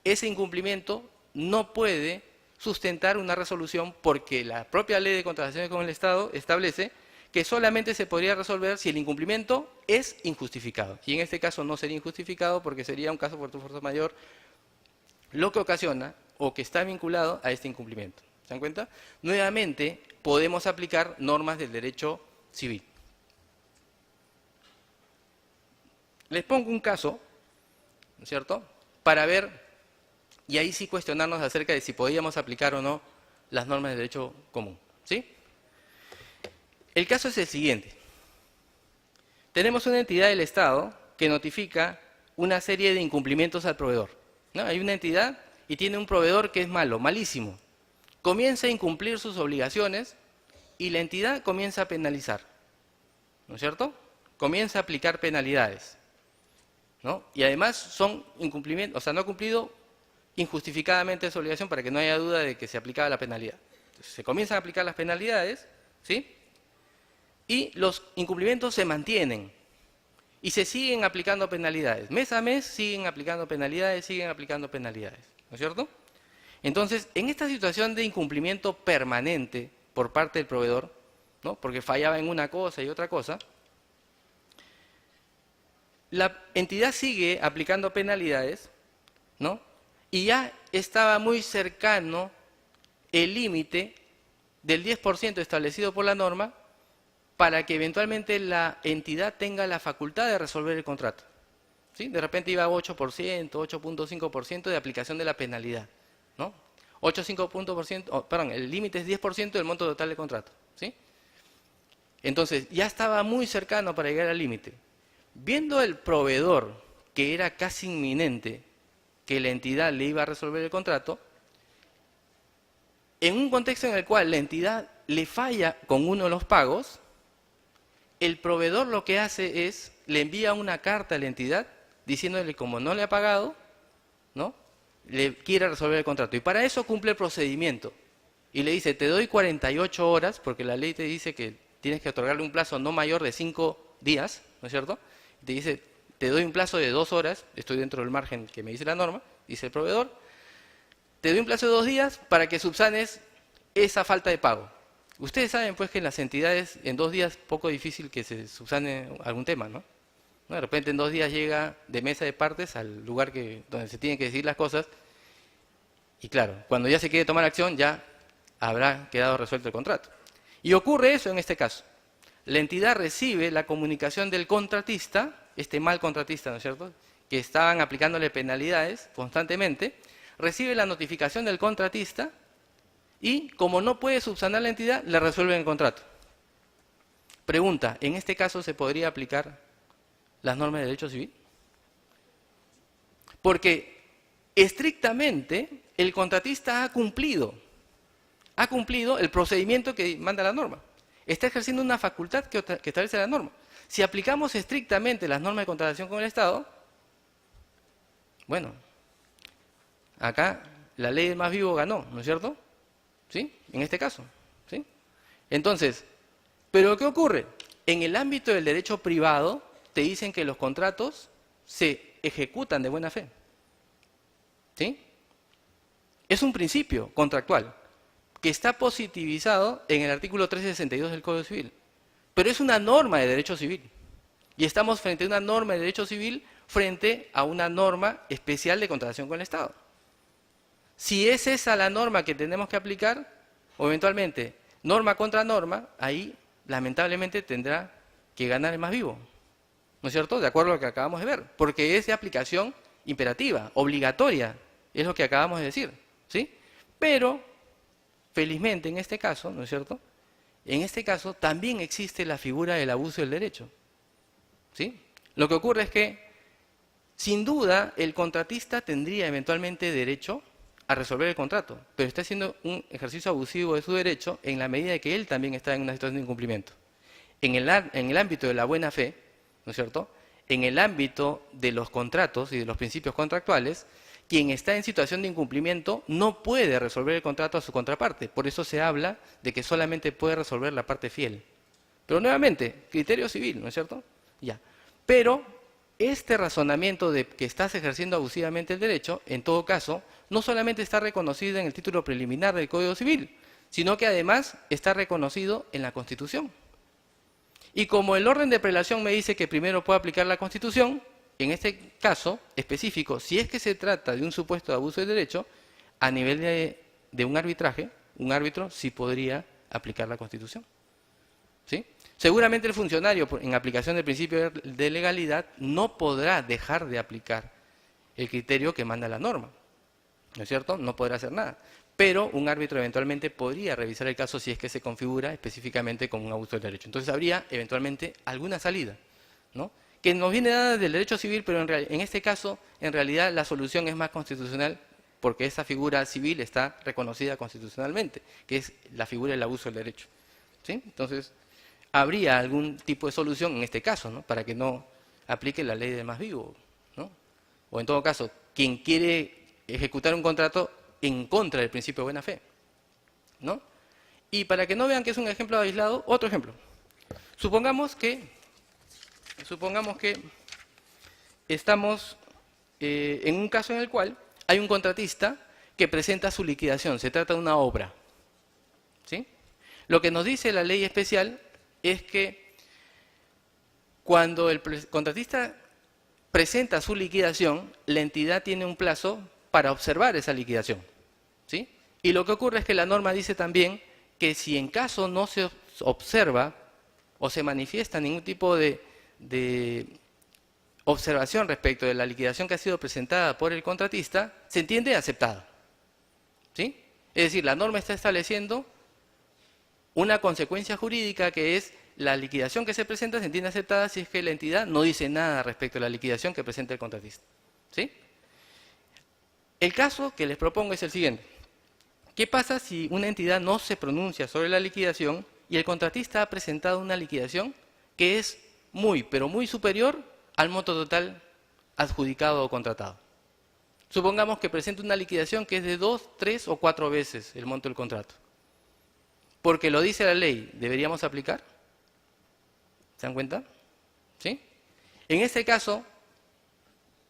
ese incumplimiento no puede sustentar una resolución porque la propia ley de contrataciones con el Estado establece que solamente se podría resolver si el incumplimiento es injustificado. Y en este caso no sería injustificado porque sería un caso fortuito fuerza mayor, lo que ocasiona o que está vinculado a este incumplimiento. ¿Se dan cuenta? Nuevamente podemos aplicar normas del derecho civil. Les pongo un caso, ¿no es cierto?, para ver, y ahí sí cuestionarnos acerca de si podíamos aplicar o no las normas del derecho común, ¿sí? El caso es el siguiente. Tenemos una entidad del Estado que notifica una serie de incumplimientos al proveedor, ¿no? Hay una entidad y tiene un proveedor que es malo, malísimo. Comienza a incumplir sus obligaciones y la entidad comienza a penalizar, ¿no es cierto? Comienza a aplicar penalidades, ¿no? Y además son incumplimientos, o sea, no ha cumplido injustificadamente esa obligación para que no haya duda de que se aplicaba la penalidad. Entonces, se comienzan a aplicar las penalidades, ¿sí? Y los incumplimientos se mantienen y se siguen aplicando penalidades. Mes a mes siguen aplicando penalidades, ¿no es cierto? Entonces, en esta situación de incumplimiento permanente por parte del proveedor, ¿no?, porque fallaba en una cosa y otra cosa, la entidad sigue aplicando penalidades, ¿no?, y ya estaba muy cercano el límite del 10% establecido por la norma para que eventualmente la entidad tenga la facultad de resolver el contrato, ¿sí? De repente iba a 8%, 8.5% de aplicación de la penalidad, ¿no? 8,5%, perdón, el límite es 10% del monto total del contrato, ¿sí? Entonces, ya estaba muy cercano para llegar al límite. Viendo el proveedor que era casi inminente que la entidad le iba a resolver el contrato, en un contexto en el cual la entidad le falla con uno de los pagos, el proveedor lo que hace es, le envía una carta a la entidad diciéndole como no le ha pagado, ¿no?, le quiere resolver el contrato. Y para eso cumple el procedimiento. Y le dice, te doy 48 horas, porque la ley te dice que tienes que otorgarle un plazo no mayor de 5 días, ¿no es cierto? Te dice, te doy un plazo de 2 horas, estoy dentro del margen que me dice la norma, dice el proveedor, te doy un plazo de 2 días para que subsanes esa falta de pago. Ustedes saben pues que en las entidades en 2 días poco difícil que se subsane algún tema, ¿no? De repente en 2 días llega de mesa de partes al lugar donde se tienen que decidir las cosas y claro, cuando ya se quiere tomar acción ya habrá quedado resuelto el contrato. Y ocurre eso en este caso. La entidad recibe la comunicación del contratista, este mal contratista, ¿no es cierto?, que estaban aplicándole penalidades constantemente, recibe la notificación del contratista y, como no puede subsanar la entidad, le resuelven el contrato. Pregunta, ¿en este caso se podría aplicar las normas de derecho civil? Porque estrictamente el contratista ha cumplido el procedimiento que manda la norma. Está ejerciendo una facultad que establece la norma. Si aplicamos estrictamente las normas de contratación con el Estado, bueno, acá la ley del más vivo ganó, ¿no es cierto? ¿Sí? En este caso, ¿sí? Entonces, ¿pero qué ocurre? En el ámbito del derecho privado te dicen que los contratos se ejecutan de buena fe, ¿sí? Es un principio contractual que está positivizado en el artículo 362 del Código Civil, pero es una norma de derecho civil y estamos frente a una norma de derecho civil frente a una norma especial de contratación con el Estado. Si es esa la norma que tenemos que aplicar, o eventualmente norma contra norma, ahí lamentablemente tendrá que ganar el más vivo, ¿no es cierto? De acuerdo a lo que acabamos de ver, porque es de aplicación imperativa, obligatoria, es lo que acabamos de decir, ¿sí? Pero, felizmente en este caso, ¿no es cierto?, en este caso también existe la figura del abuso del derecho, ¿sí? Lo que ocurre es que, sin duda, el contratista tendría eventualmente derecho a resolver el contrato, pero está haciendo un ejercicio abusivo de su derecho en la medida de que él también está en una situación de incumplimiento. En el ámbito de la buena fe, ¿no es cierto?, en el ámbito de los contratos y de los principios contractuales, quien está en situación de incumplimiento no puede resolver el contrato a su contraparte. Por eso se habla de que solamente puede resolver la parte fiel. Pero nuevamente, criterio civil, ¿no es cierto? Ya. Pero este razonamiento de que estás ejerciendo abusivamente el derecho, en todo caso, no solamente está reconocido en el título preliminar del Código Civil, sino que además está reconocido en la Constitución. Y como el orden de prelación me dice que primero puedo aplicar la Constitución, en este caso específico, si es que se trata de un supuesto de abuso de derecho, a nivel de un arbitraje, un árbitro sí podría aplicar la Constitución, ¿sí? Seguramente el funcionario, en aplicación del principio de legalidad, no podrá dejar de aplicar el criterio que manda la norma, ¿no es cierto? No podrá hacer nada. Pero un árbitro eventualmente podría revisar el caso si es que se configura específicamente como un abuso del derecho. Entonces habría eventualmente alguna salida, ¿no?, que nos viene dada del derecho civil, pero en este caso, en realidad, la solución es más constitucional porque esa figura civil está reconocida constitucionalmente, que es la figura del abuso del derecho, ¿sí? Entonces, habría algún tipo de solución en este caso, ¿no?, para que no aplique la ley del más vivo, ¿no? O en todo caso, quien quiere ejecutar un contrato en contra del principio de buena fe, ¿no? Y para que no vean que es un ejemplo aislado, otro ejemplo. Supongamos que estamos en un caso en el cual hay un contratista que presenta su liquidación, se trata de una obra, ¿sí? Lo que nos dice la ley especial es que cuando el contratista presenta su liquidación, la entidad tiene un plazo para observar esa liquidación, ¿sí? Y lo que ocurre es que la norma dice también que si en caso no se observa o se manifiesta ningún tipo de observación respecto de la liquidación que ha sido presentada por el contratista, se entiende aceptada, ¿sí? Es decir, la norma está estableciendo una consecuencia jurídica que es la liquidación que se presenta se entiende aceptada si es que la entidad no dice nada respecto a la liquidación que presenta el contratista, ¿sí? El caso que les propongo es el siguiente. ¿Qué pasa si una entidad no se pronuncia sobre la liquidación y el contratista ha presentado una liquidación que es muy, pero muy superior al monto total adjudicado o contratado? Supongamos que presenta una liquidación que es de 2, 3 o 4 veces el monto del contrato. Porque lo dice la ley, ¿deberíamos aplicar? ¿Se dan cuenta? ¿Sí? En este caso,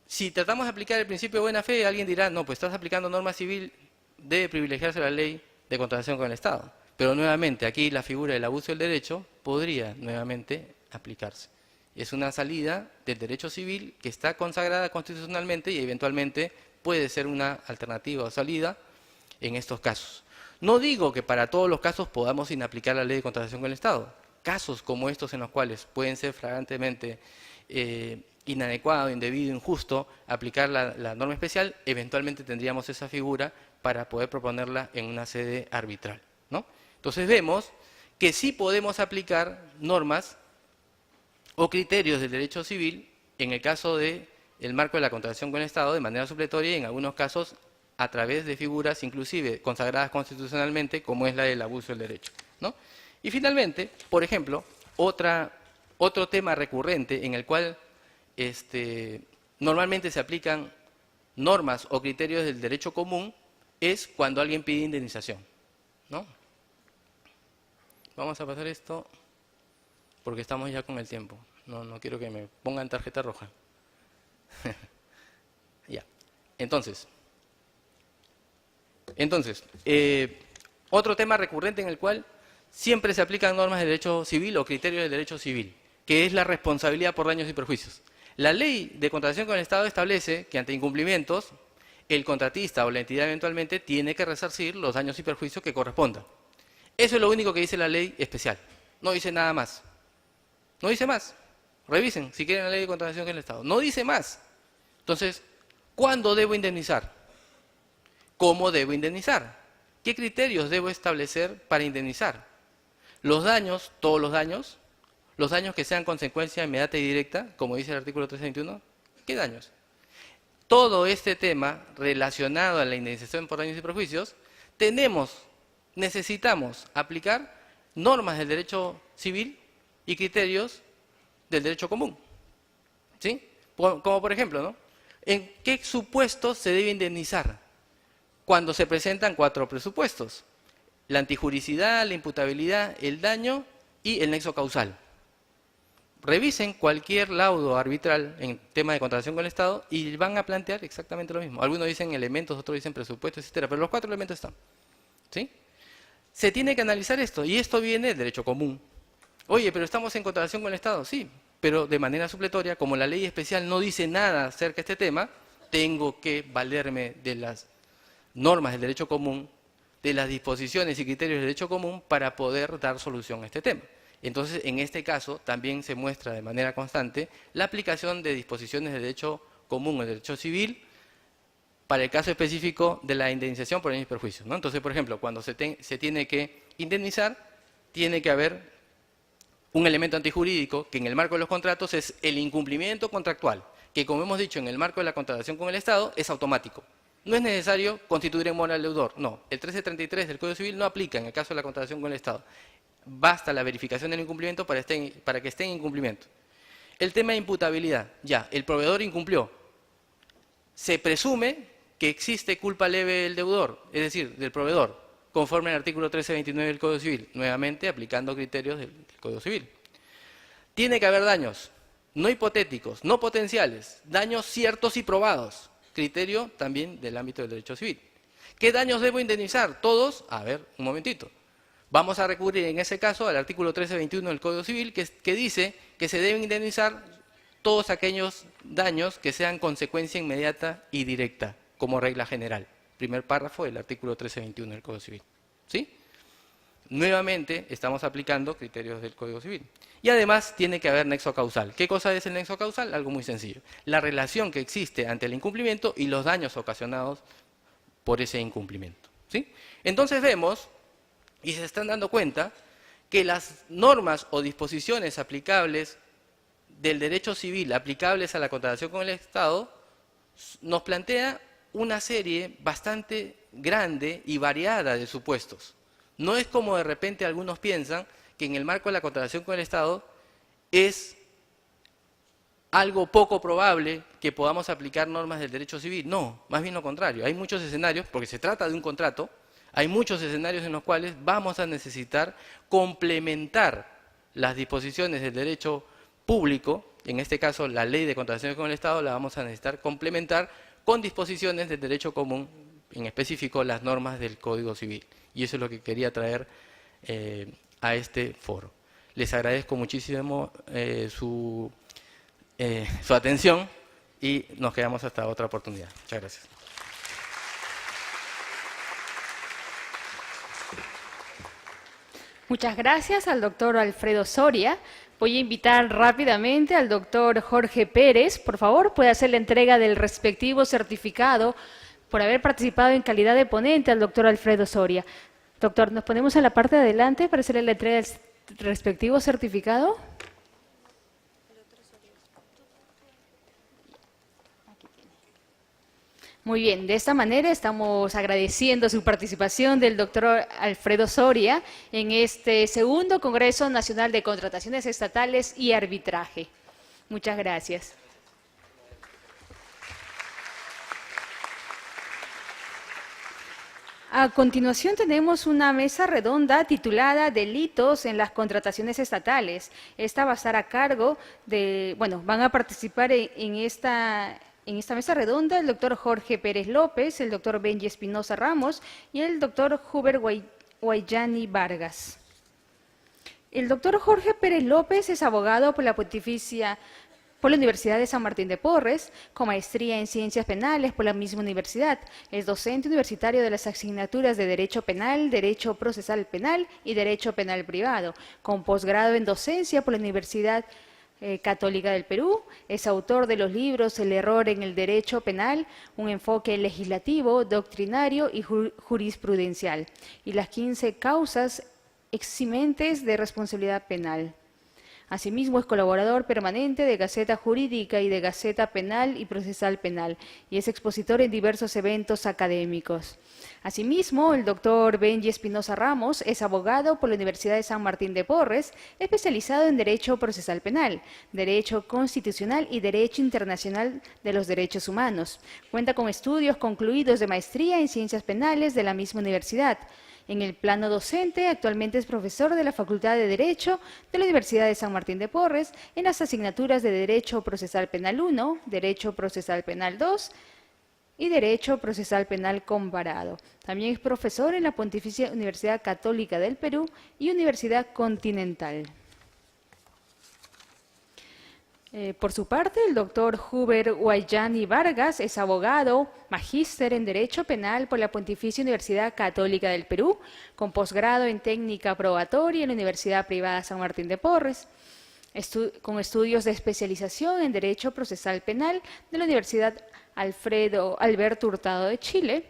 si tratamos de aplicar el principio de buena fe, alguien dirá, no, pues estás aplicando norma civil, debe privilegiarse la ley de contratación con el Estado. Pero nuevamente, aquí la figura del abuso del derecho podría nuevamente aplicarse. Es una salida del derecho civil que está consagrada constitucionalmente y eventualmente puede ser una alternativa o salida en estos casos. No digo que para todos los casos podamos inaplicar la ley de contratación con el Estado. Casos como estos en los cuales pueden ser flagrantemente inadecuado, indebido, injusto aplicar la norma especial, eventualmente tendríamos esa figura para poder proponerla en una sede arbitral, ¿no? Entonces vemos que sí podemos aplicar normas o criterios del derecho civil en el caso del marco de la contratación con el Estado de manera supletoria y en algunos casos a través de figuras inclusive consagradas constitucionalmente como es la del abuso del derecho, ¿no? Y finalmente, por ejemplo, otro tema recurrente en el cual normalmente se aplican normas o criterios del derecho común es cuando alguien pide indemnización, ¿no? Vamos a pasar esto porque estamos ya con el tiempo. No quiero que me pongan tarjeta roja. Ya. Entonces, otro tema recurrente en el cual siempre se aplican normas de derecho civil o criterios de derecho civil, que es la responsabilidad por daños y perjuicios. La ley de contratación con el Estado establece que ante incumplimientos, el contratista o la entidad eventualmente tiene que resarcir los daños y perjuicios que correspondan. Eso es lo único que dice la ley especial. No dice nada más. No dice más. Revisen si quieren la ley de contratación del Estado. No dice más. Entonces, ¿cuándo debo indemnizar? ¿Cómo debo indemnizar? ¿Qué criterios debo establecer para indemnizar? Los daños, todos los daños que sean consecuencia inmediata y directa, como dice el artículo 321, ¿qué daños? Todo este tema relacionado a la indemnización por daños y perjuicios, necesitamos aplicar normas del derecho civil y criterios del derecho común. ¿Sí? Como por ejemplo, ¿no? ¿En qué supuestos se debe indemnizar? Cuando se presentan 4 presupuestos: la antijuricidad, la imputabilidad, el daño y el nexo causal. Revisen cualquier laudo arbitral en tema de contratación con el Estado y van a plantear exactamente lo mismo. Algunos dicen elementos, otros dicen presupuestos, etcétera, pero los 4 elementos están. ¿Sí? Se tiene que analizar esto, y esto viene del derecho común. Oye, pero estamos en contratación con el Estado. Sí, pero de manera supletoria, como la ley especial no dice nada acerca de este tema, tengo que valerme de las normas del derecho común, de las disposiciones y criterios del derecho común para poder dar solución a este tema. Entonces, en este caso, también se muestra de manera constante la aplicación de disposiciones de derecho común, el derecho civil, para el caso específico de la indemnización por daños y perjuicios, ¿no? Entonces, por ejemplo, cuando se tiene que indemnizar, tiene que haber un elemento antijurídico que en el marco de los contratos es el incumplimiento contractual, que como hemos dicho en el marco de la contratación con el Estado es automático. No es necesario constituir en mora al deudor, no. El 1333 del Código Civil no aplica en el caso de la contratación con el Estado. Basta la verificación del incumplimiento para que esté en incumplimiento. El tema de imputabilidad, ya, el proveedor incumplió. Se presume que existe culpa leve del deudor, es decir, del proveedor, conforme al artículo 1329 del Código Civil, nuevamente aplicando criterios del Código Civil. Tiene que haber daños, no hipotéticos, no potenciales, daños ciertos y probados, criterio también del ámbito del derecho civil. ¿Qué daños debo indemnizar? Todos, a ver, un momentito. Vamos a recurrir en ese caso al artículo 1321 del Código Civil, que dice que se deben indemnizar todos aquellos daños que sean consecuencia inmediata y directa, como regla general. Primer párrafo del artículo 1321 del Código Civil. ¿Sí? Nuevamente estamos aplicando criterios del Código Civil. Y además tiene que haber nexo causal. ¿Qué cosa es el nexo causal? Algo muy sencillo. La relación que existe ante el incumplimiento y los daños ocasionados por ese incumplimiento. ¿Sí? Entonces vemos, y se están dando cuenta, que las normas o disposiciones aplicables del derecho civil, aplicables a la contratación con el Estado, nos plantea una serie bastante grande y variada de supuestos. No es como de repente algunos piensan que en el marco de la contratación con el Estado es algo poco probable que podamos aplicar normas del derecho civil. No, más bien lo contrario. Hay muchos escenarios, porque se trata de un contrato, hay muchos escenarios en los cuales vamos a necesitar complementar las disposiciones del derecho público, en este caso la ley de contratación con el Estado, la vamos a necesitar complementar con disposiciones del derecho común, en específico las normas del Código Civil. Y eso es lo que quería traer a este foro. Les agradezco muchísimo su atención y nos quedamos hasta otra oportunidad. Muchas gracias. Muchas gracias al doctor Alfredo Soria. Voy a invitar rápidamente al doctor Jorge Pérez. Por favor, puede hacer la entrega del respectivo certificado por haber participado en calidad de ponente al doctor Alfredo Soria. Doctor, nos ponemos en la parte de adelante para hacerle la entrega del respectivo certificado. Muy bien, de esta manera estamos agradeciendo su participación del doctor Alfredo Soria en este segundo Congreso Nacional de Contrataciones Estatales y Arbitraje. Muchas gracias. A continuación tenemos una mesa redonda titulada Delitos en las contrataciones estatales. Esta va a estar a cargo de, van a participar en esta mesa redonda el doctor Jorge Pérez López, el doctor Benji Espinosa Ramos y el doctor Huber Guayani Vargas. El doctor Jorge Pérez López es abogado por la Pontificia por la Universidad de San Martín de Porres, con maestría en Ciencias Penales por la misma universidad. Es docente universitario de las asignaturas de Derecho Penal, Derecho Procesal Penal y Derecho Penal Privado, con posgrado en docencia por la Universidad Católica del Perú. Es autor de los libros El error en el derecho penal, un enfoque legislativo, doctrinario y jurisprudencial, y las 15 causas eximentes de responsabilidad penal. Asimismo, es colaborador permanente de Gaceta Jurídica y de Gaceta Penal y Procesal Penal, y es expositor en diversos eventos académicos. Asimismo, el doctor Benji Espinosa Ramos es abogado por la Universidad de San Martín de Porres, especializado en Derecho Procesal Penal, Derecho Constitucional y Derecho Internacional de los Derechos Humanos. Cuenta con estudios concluidos de maestría en Ciencias Penales de la misma universidad. En el plano docente, actualmente es profesor de la Facultad de Derecho de la Universidad de San Martín de Porres en las asignaturas de Derecho Procesal Penal 1, Derecho Procesal Penal 2 y Derecho Procesal Penal Comparado. También es profesor en la Pontificia Universidad Católica del Perú y Universidad Continental. Por su parte, el doctor Huber Guayani Vargas es abogado, magíster en Derecho Penal por la Pontificia Universidad Católica del Perú, con posgrado en Técnica Probatoria en la Universidad Privada San Martín de Porres, con estudios de especialización en Derecho Procesal Penal de la Universidad Alberto Hurtado de Chile.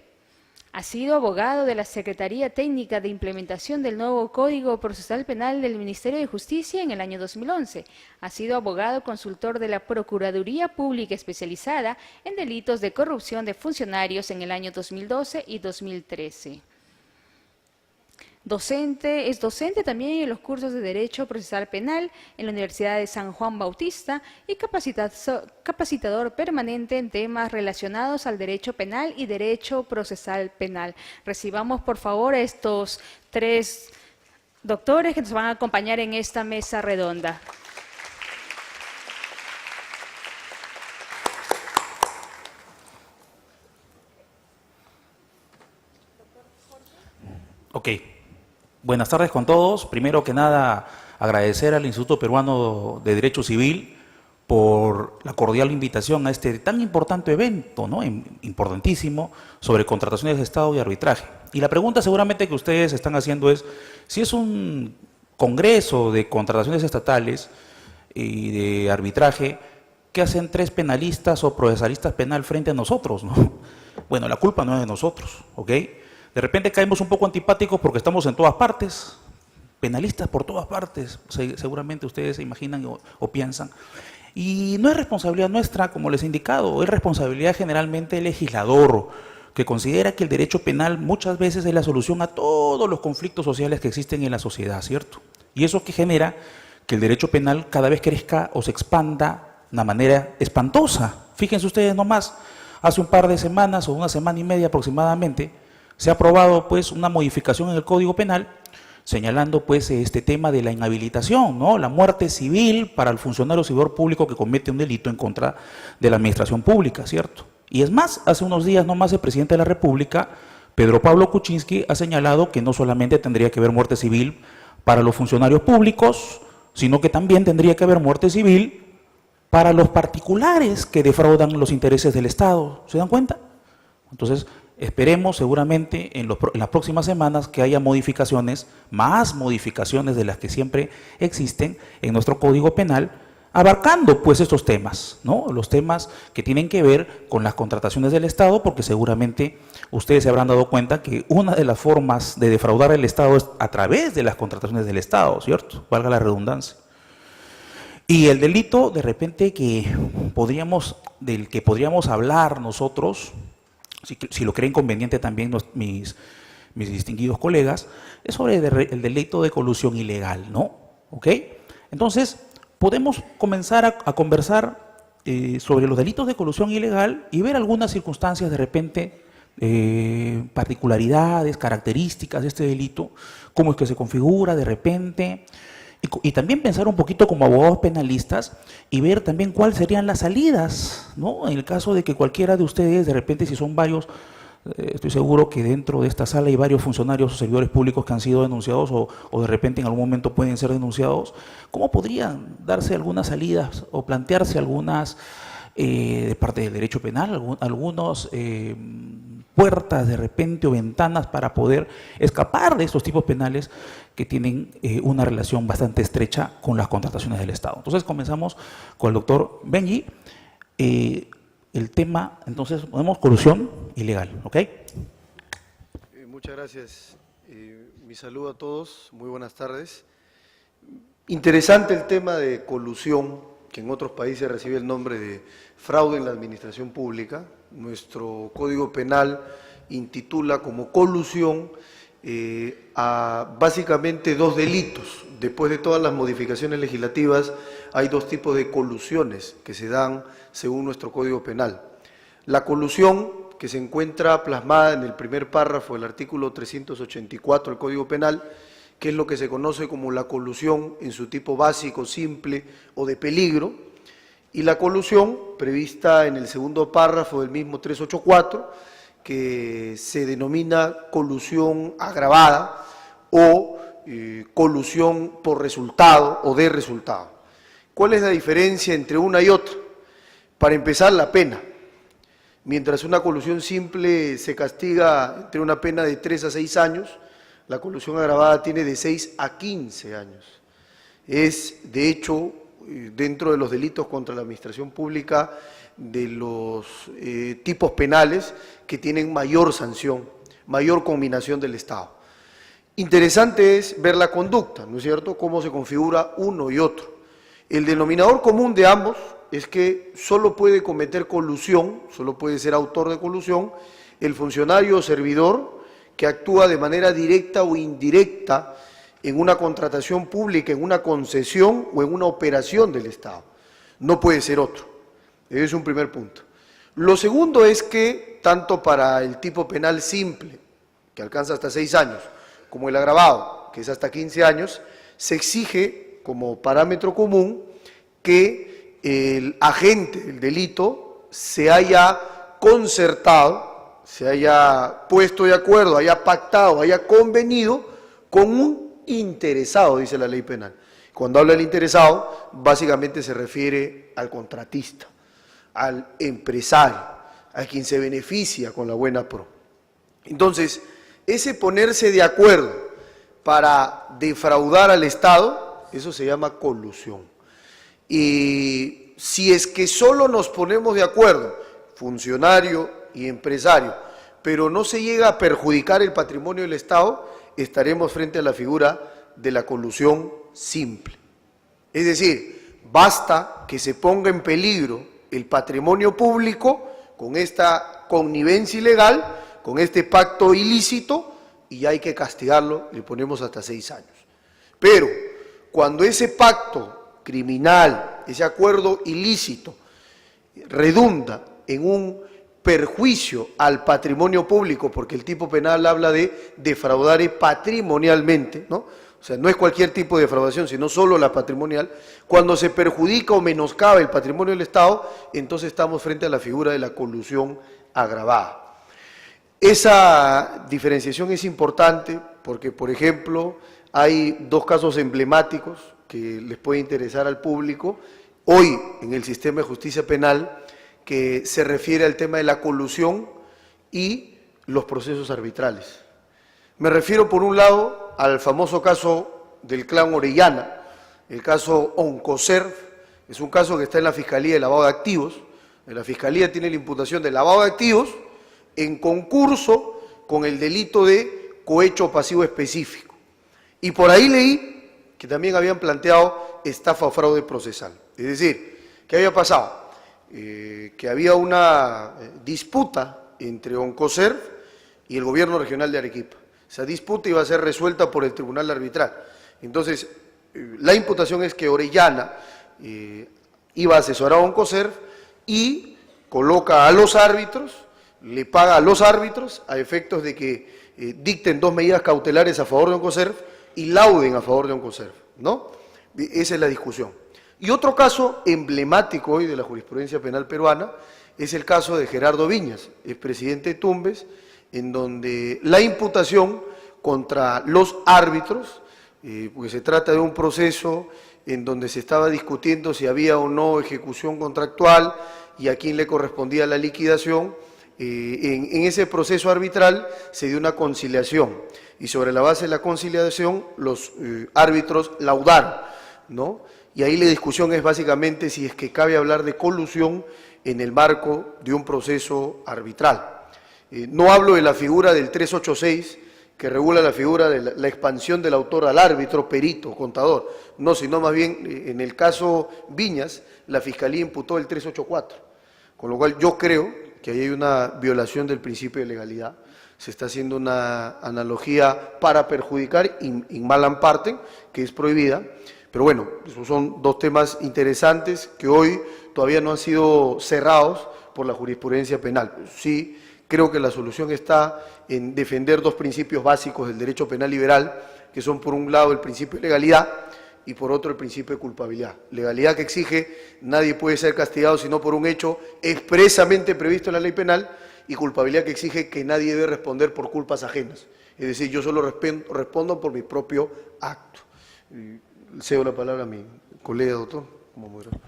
Ha sido abogado de la Secretaría Técnica de Implementación del nuevo Código Procesal Penal del Ministerio de Justicia en el año 2011. Ha sido abogado consultor de la Procuraduría Pública Especializada en Delitos de Corrupción de Funcionarios en el año 2012 y 2013. Es docente también en los cursos de Derecho Procesal Penal en la Universidad de San Juan Bautista y capacitador permanente en temas relacionados al Derecho Penal y Derecho Procesal Penal. Recibamos, por favor, a estos 3 doctores que nos van a acompañar en esta mesa redonda. Ok. Buenas tardes con todos. Primero que nada, agradecer al Instituto Peruano de Derecho Civil por la cordial invitación a este tan importante evento, ¿no? Importantísimo, sobre contrataciones de Estado y arbitraje. Y la pregunta seguramente que ustedes están haciendo es, si es un congreso de contrataciones estatales y de arbitraje, ¿qué hacen 3 penalistas o procesalistas penal frente a nosotros, ¿no? Bueno, la culpa no es de nosotros, ¿ok? De repente caemos un poco antipáticos porque estamos en todas partes, penalistas por todas partes, seguramente ustedes se imaginan o piensan. Y no es responsabilidad nuestra, como les he indicado, es responsabilidad generalmente del legislador, que considera que el derecho penal muchas veces es la solución a todos los conflictos sociales que existen en la sociedad, ¿cierto? Y eso que genera que el derecho penal cada vez crezca o se expanda de una manera espantosa. Fíjense ustedes nomás, hace un par de semanas o una semana y media aproximadamente, se ha aprobado pues una modificación en el Código Penal señalando pues este tema de la inhabilitación, ¿no? La muerte civil para el funcionario servidor público que comete un delito en contra de la administración pública, ¿cierto? Y es más, hace unos días nomás el presidente de la República, Pedro Pablo Kuczynski, ha señalado que no solamente tendría que haber muerte civil para los funcionarios públicos, sino que también tendría que haber muerte civil para los particulares que defraudan los intereses del Estado. ¿Se dan cuenta? Entonces, esperemos seguramente en las próximas semanas que haya modificaciones, más modificaciones de las que siempre existen en nuestro Código Penal, abarcando pues estos temas, ¿no? Los temas que tienen que ver con las contrataciones del Estado, porque seguramente ustedes se habrán dado cuenta que una de las formas de defraudar al Estado es a través de las contrataciones del Estado, ¿cierto? Valga la redundancia. Y el delito, de repente, del que podríamos hablar nosotros, si lo creen conveniente también mis distinguidos colegas, es sobre el delito de colusión ilegal, ¿no? ¿Ok? Entonces, podemos comenzar a conversar sobre los delitos de colusión ilegal y ver algunas circunstancias de repente, particularidades, características de este delito, cómo es que se configura de repente, y también pensar un poquito como abogados penalistas y ver también cuáles serían las salidas, ¿no? En el caso de que cualquiera de ustedes, de repente, si son varios, Estoy seguro que dentro de esta sala hay varios funcionarios o servidores públicos que han sido denunciados o de repente en algún momento pueden ser denunciados. ¿Cómo podrían darse algunas salidas o plantearse algunas, de parte del derecho penal, algunos puertas de repente o ventanas para poder escapar de estos tipos penales que tienen una relación bastante estrecha con las contrataciones del Estado? Entonces comenzamos con el doctor Benji. El tema, entonces, ponemos colusión ilegal, ¿ok? Muchas gracias. Mi saludo a todos, muy buenas tardes. Interesante el tema de colusión, que en otros países recibe el nombre de fraude en la administración pública. Nuestro Código Penal intitula como colusión a básicamente dos delitos. Después de todas las modificaciones legislativas, hay dos tipos de colusiones que se dan según nuestro Código Penal. La colusión, que se encuentra plasmada en el primer párrafo del artículo 384 del Código Penal, que es lo que se conoce como la colusión en su tipo básico, simple o de peligro, y la colusión prevista en el segundo párrafo del mismo 384, que se denomina colusión agravada o colusión por resultado o de resultado. ¿Cuál es la diferencia entre una y otra? Para empezar, la pena. Mientras una colusión simple se castiga entre una pena de 3 a 6 años, la colusión agravada tiene de 6 a 15 años. Es, de hecho, dentro de los delitos contra la administración pública, de los tipos penales que tienen mayor sanción, mayor combinación del Estado. Interesante es ver la conducta, ¿no es cierto?, cómo se configura uno y otro. El denominador común de ambos es que solo puede cometer colusión, solo puede ser autor de colusión, el funcionario o servidor que actúa de manera directa o indirecta en una contratación pública, en una concesión o en una operación del Estado. No puede ser otro. Ese es un primer punto. Lo segundo es que, tanto para el tipo penal simple, que alcanza hasta 6 años, como el agravado, que es hasta 15 años, se exige como parámetro común que el agente del delito se haya concertado, se haya puesto de acuerdo, haya pactado, haya convenido con un interesado, dice la ley penal. Cuando habla del interesado, básicamente se refiere al contratista, al empresario, a quien se beneficia con la buena pro. Entonces, ese ponerse de acuerdo para defraudar al Estado, eso se llama colusión. Y si es que solo nos ponemos de acuerdo, funcionario y empresario, pero no se llega a perjudicar el patrimonio del Estado, estaremos frente a la figura de la colusión simple. Es decir, basta que se ponga en peligro el patrimonio público con esta connivencia ilegal, con este pacto ilícito, y ya hay que castigarlo, le ponemos hasta 6 años. Pero cuando ese pacto criminal, ese acuerdo ilícito, redunda en un perjuicio al patrimonio público, porque el tipo penal habla de defraudar patrimonialmente, ¿no? O sea, no es cualquier tipo de defraudación, sino solo la patrimonial. Cuando se perjudica o menoscaba el patrimonio del Estado, entonces estamos frente a la figura de la colusión agravada. Esa diferenciación es importante porque, por ejemplo, hay dos casos emblemáticos que les puede interesar al público hoy en el sistema de justicia penal, que se refiere al tema de la colusión y los procesos arbitrales. Me refiero, por un lado, al famoso caso del clan Orellana, el caso Oncoserv. Es un caso que está en la Fiscalía de Lavado de Activos. La Fiscalía tiene la imputación de lavado de activos en concurso con el delito de cohecho pasivo específico. Y por ahí leí que también habían planteado estafa o fraude procesal. Es decir, ¿qué había pasado? Que había una disputa entre Oncoserv y el gobierno regional de Arequipa. Esa disputa iba a ser resuelta por el tribunal arbitral. Entonces, la imputación es que Orellana iba a asesorar a Oncoserv y coloca a los árbitros, le paga a los árbitros a efectos de que dicten 2 medidas cautelares a favor de Oncoserv y lauden a favor de Oncoserv, ¿no? Esa es la discusión. Y otro caso emblemático hoy de la jurisprudencia penal peruana es el caso de Gerardo Viñas, expresidente de Tumbes, en donde la imputación contra los árbitros, porque se trata de un proceso en donde se estaba discutiendo si había o no ejecución contractual y a quién le correspondía la liquidación. En ese proceso arbitral se dio una conciliación y sobre la base de la conciliación los árbitros laudaron, ¿no? Y ahí la discusión es básicamente si es que cabe hablar de colusión en el marco de un proceso arbitral. No hablo de la figura del 386, que regula la figura de la expansión del autor al árbitro, perito, contador, no, sino más bien en el caso Viñas, la Fiscalía imputó el 384, con lo cual yo creo que ahí hay una violación del principio de legalidad, se está haciendo una analogía para perjudicar in malam partem, que es prohibida, pero bueno, esos son dos temas interesantes que hoy todavía no han sido cerrados por la jurisprudencia penal. Sí, creo que la solución está en defender dos principios básicos del derecho penal liberal, que son por un lado el principio de legalidad y por otro el principio de culpabilidad. Legalidad que exige nadie puede ser castigado sino por un hecho expresamente previsto en la ley penal, y culpabilidad que exige que nadie debe responder por culpas ajenas. Es decir, yo solo respondo por mi propio acto. Cedo la palabra a mi colega, doctor. Como moderador.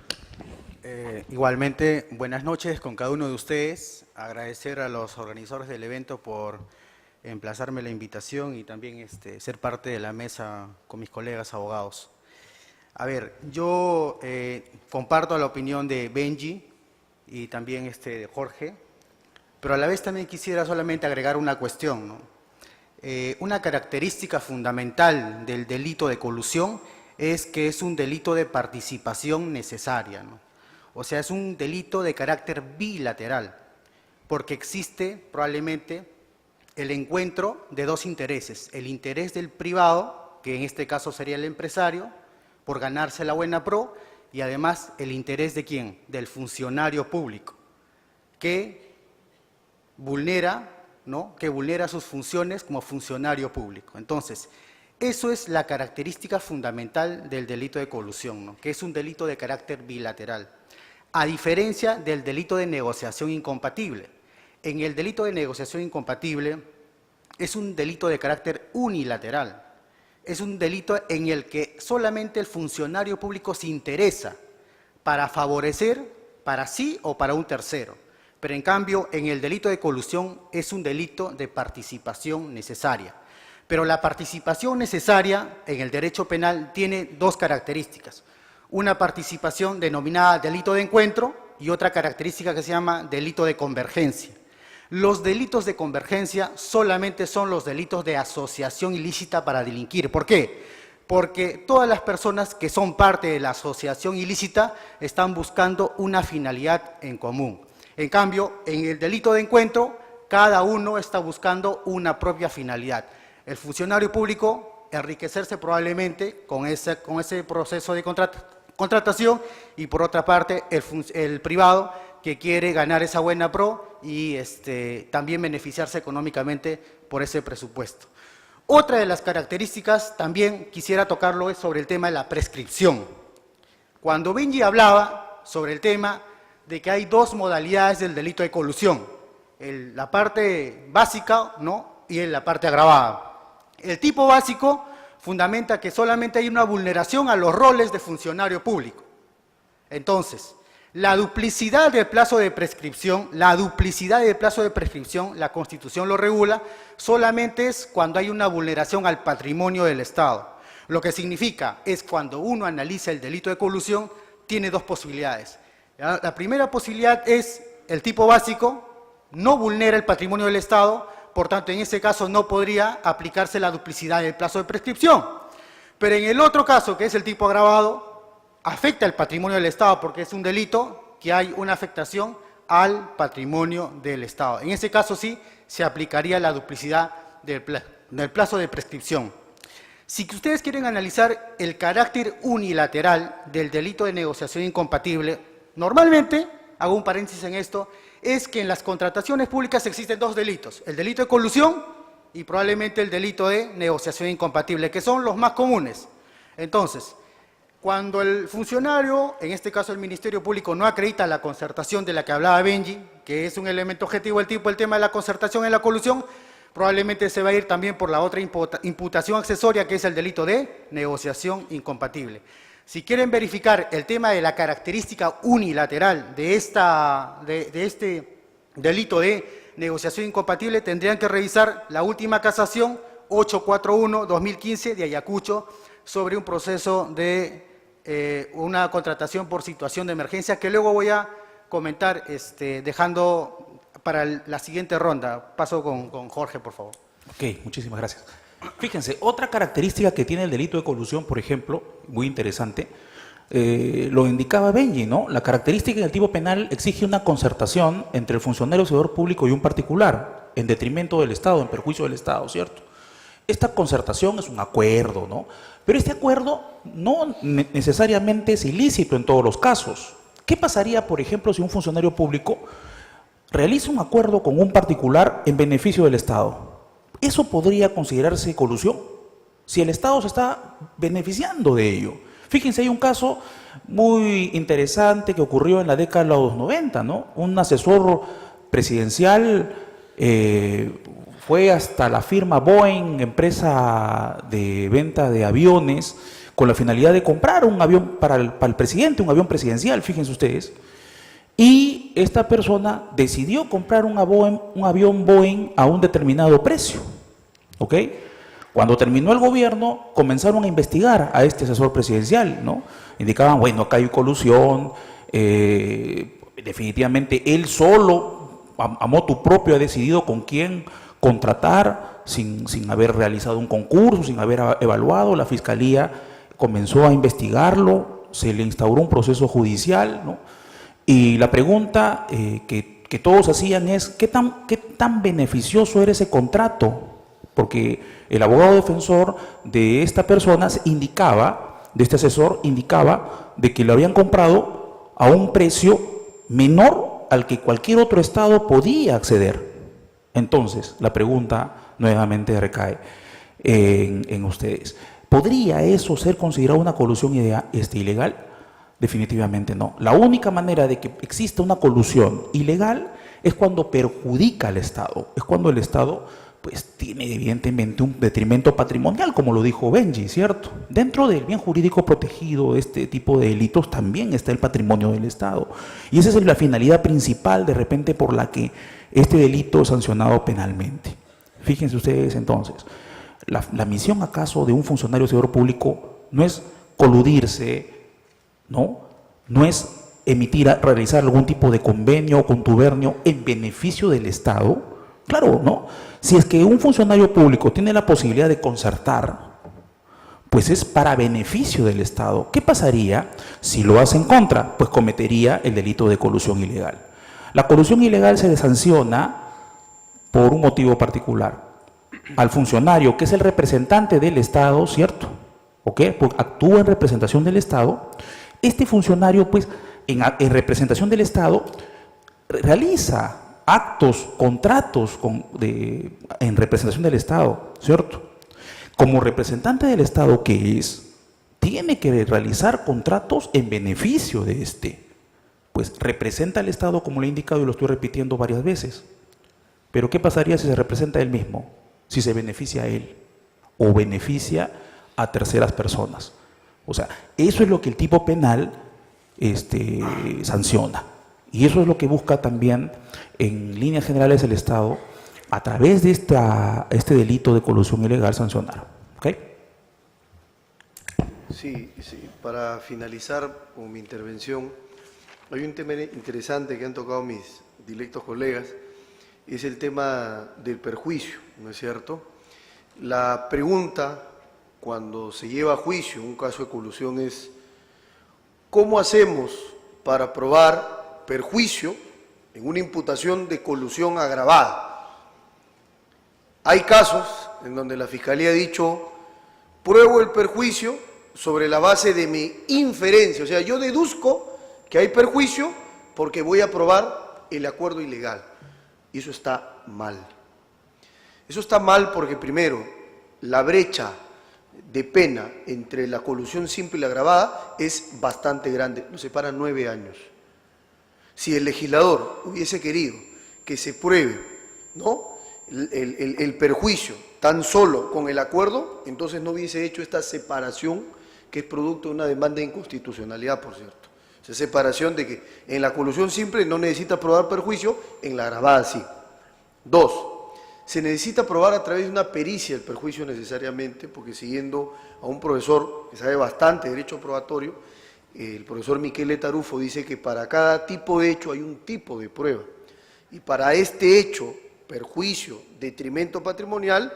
Igualmente, buenas noches con cada uno de ustedes. Agradecer a los organizadores del evento por emplazarme la invitación y también ser parte de la mesa con mis colegas abogados. A ver, yo comparto la opinión de Benji y también de Jorge, pero a la vez también quisiera solamente agregar una cuestión, ¿no? Una característica fundamental del delito de colusión es que es un delito de participación necesaria, ¿no? O sea, es un delito de carácter bilateral, porque existe probablemente el encuentro de dos intereses, el interés del privado, que en este caso sería el empresario, por ganarse la buena pro, y además el interés de ¿quién? Del funcionario público, que vulnera, ¿no? Que vulnera sus funciones como funcionario público. Entonces, eso es la característica fundamental del delito de colusión, ¿no? Que es un delito de carácter bilateral, a diferencia del delito de negociación incompatible. En el delito de negociación incompatible es un delito de carácter unilateral, es un delito en el que solamente el funcionario público se interesa para favorecer para sí o para un tercero. Pero en cambio, en el delito de colusión es un delito de participación necesaria. Pero la participación necesaria en el derecho penal tiene dos características. Una participación denominada delito de encuentro y otra característica que se llama delito de convergencia. Los delitos de convergencia solamente son los delitos de asociación ilícita para delinquir. ¿Por qué? Porque todas las personas que son parte de la asociación ilícita están buscando una finalidad en común. En cambio, en el delito de encuentro, cada uno está buscando una propia finalidad. El funcionario público enriquecerse probablemente con ese proceso de contratación y por otra parte el privado que quiere ganar esa buena pro y también beneficiarse económicamente por ese presupuesto. Otra de las características también quisiera tocarlo es sobre el tema de la prescripción. Cuando Benji hablaba sobre el tema de que hay dos modalidades del delito de colusión, la parte básica, ¿no? Y la parte agravada. El tipo básico fundamenta que solamente hay una vulneración a los roles de funcionario público. Entonces, la duplicidad del plazo de prescripción, la Constitución lo regula, solamente es cuando hay una vulneración al patrimonio del Estado. Lo que significa es cuando uno analiza el delito de colusión, tiene dos posibilidades. La primera posibilidad es el tipo básico, no vulnera el patrimonio del Estado, por tanto, en ese caso no podría aplicarse la duplicidad del plazo de prescripción. Pero en el otro caso, que es el tipo agravado, afecta el patrimonio del Estado porque es un delito que hay una afectación al patrimonio del Estado. En ese caso sí se aplicaría la duplicidad del plazo de prescripción. Si ustedes quieren analizar el carácter unilateral del delito de negociación incompatible, normalmente, hago un paréntesis en esto, es que en las contrataciones públicas existen dos delitos, el delito de colusión y probablemente el delito de negociación incompatible, que son los más comunes. Entonces, Cuando el funcionario, en este caso el Ministerio Público, no acredita la concertación de la que hablaba Benji, que es un elemento objetivo el tema de la concertación en la colusión, probablemente se va a ir también por la otra imputación accesoria, que es el delito de negociación incompatible. Si quieren verificar el tema de la característica unilateral de este delito de negociación incompatible, tendrían que revisar la última casación 841-2015 de Ayacucho sobre un proceso de una contratación por situación de emergencia, que luego voy a comentar dejando para la siguiente ronda. Paso con Jorge, por favor. Ok, muchísimas gracias. Fíjense, otra característica que tiene el delito de colusión, por ejemplo, muy interesante, lo indicaba Benji, ¿no? La característica del tipo penal exige una concertación entre el funcionario servidor público y un particular, en detrimento del Estado, en perjuicio del Estado, ¿cierto? Esta concertación es un acuerdo, ¿no? Pero este acuerdo no necesariamente es ilícito en todos los casos. ¿Qué pasaría, por ejemplo, si un funcionario público realiza un acuerdo con un particular en beneficio del Estado? ¿Eso podría considerarse colusión? Si el Estado se está beneficiando de ello. Fíjense, hay un caso muy interesante que ocurrió en la década de los 90, ¿no? Un asesor presidencial fue hasta la firma Boeing, empresa de venta de aviones, con la finalidad de comprar un avión para el presidente, un avión presidencial, fíjense ustedes. Y esta persona decidió comprar un avión Boeing a un determinado precio, ¿ok? Cuando terminó el gobierno, comenzaron a investigar a este asesor presidencial, ¿no? Indicaban, bueno, acá hay colusión, definitivamente él solo, a motu propio, ha decidido con quién contratar sin haber realizado un concurso, sin haber evaluado. La Fiscalía comenzó a investigarlo, se le instauró un proceso judicial, ¿no? Y la pregunta que todos hacían es, ¿qué tan beneficioso era ese contrato? Porque el abogado defensor de esta persona indicaba, de este asesor, indicaba de que lo habían comprado a un precio menor al que cualquier otro Estado podía acceder. Entonces, la pregunta nuevamente recae en ustedes. ¿Podría eso ser considerado una colusión ilegal? Definitivamente no. La única manera de que exista una colusión ilegal es cuando perjudica al Estado. Es cuando el Estado pues tiene evidentemente un detrimento patrimonial, como lo dijo Benji, ¿cierto? Dentro del bien jurídico protegido de este tipo de delitos también está el patrimonio del Estado. Y esa es la finalidad principal de repente por la que este delito es sancionado penalmente. Fíjense ustedes entonces, la misión acaso de un funcionario servidor público no es coludirse, no es realizar algún tipo de convenio o contubernio en beneficio del Estado. Claro, ¿no? Si es que un funcionario público tiene la posibilidad de concertar, pues es para beneficio del Estado. ¿Qué pasaría si lo hace en contra? Pues cometería el delito de colusión ilegal. La colusión ilegal se le sanciona por un motivo particular. Al funcionario, que es el representante del Estado, ¿cierto? ¿Ok? Porque actúa en representación del Estado. Este funcionario, pues, en representación del Estado, realiza actos, contratos en representación del Estado, ¿cierto? Como representante del Estado que es, tiene que realizar contratos en beneficio de este. Pues representa al Estado, como le he indicado y lo estoy repitiendo varias veces. Pero ¿qué pasaría si se representa a él mismo? Si se beneficia a él o beneficia a terceras personas. O sea, eso es lo que el tipo penal sanciona. Y eso es lo que busca también, en líneas generales, el Estado, a través de este delito de colusión ilegal, sancionar. ¿Ok? Sí, para finalizar con mi intervención, hay un tema interesante que han tocado mis directos colegas, es el tema del perjuicio, ¿no es cierto? La pregunta, cuando se lleva a juicio un caso de colusión, es ¿cómo hacemos para probar perjuicio en una imputación de colusión agravada? Hay casos en donde la Fiscalía ha dicho, pruebo el perjuicio sobre la base de mi inferencia, o sea, yo deduzco que hay perjuicio porque voy a probar el acuerdo ilegal. Y eso está mal. Eso está mal porque, primero, la brecha de pena entre la colusión simple y la agravada es bastante grande, nos separan 9 años. Si el legislador hubiese querido que se pruebe, ¿no?, el perjuicio tan solo con el acuerdo, entonces no hubiese hecho esta separación que es producto de una demanda de inconstitucionalidad, por cierto. Esa separación de que en la colusión simple no necesita probar perjuicio, en la agravada sí. 2. Se necesita probar a través de una pericia el perjuicio necesariamente, porque siguiendo a un profesor que sabe bastante de derecho probatorio, el profesor Miquel Tarufo dice que para cada tipo de hecho hay un tipo de prueba. Y para este hecho, perjuicio, detrimento patrimonial,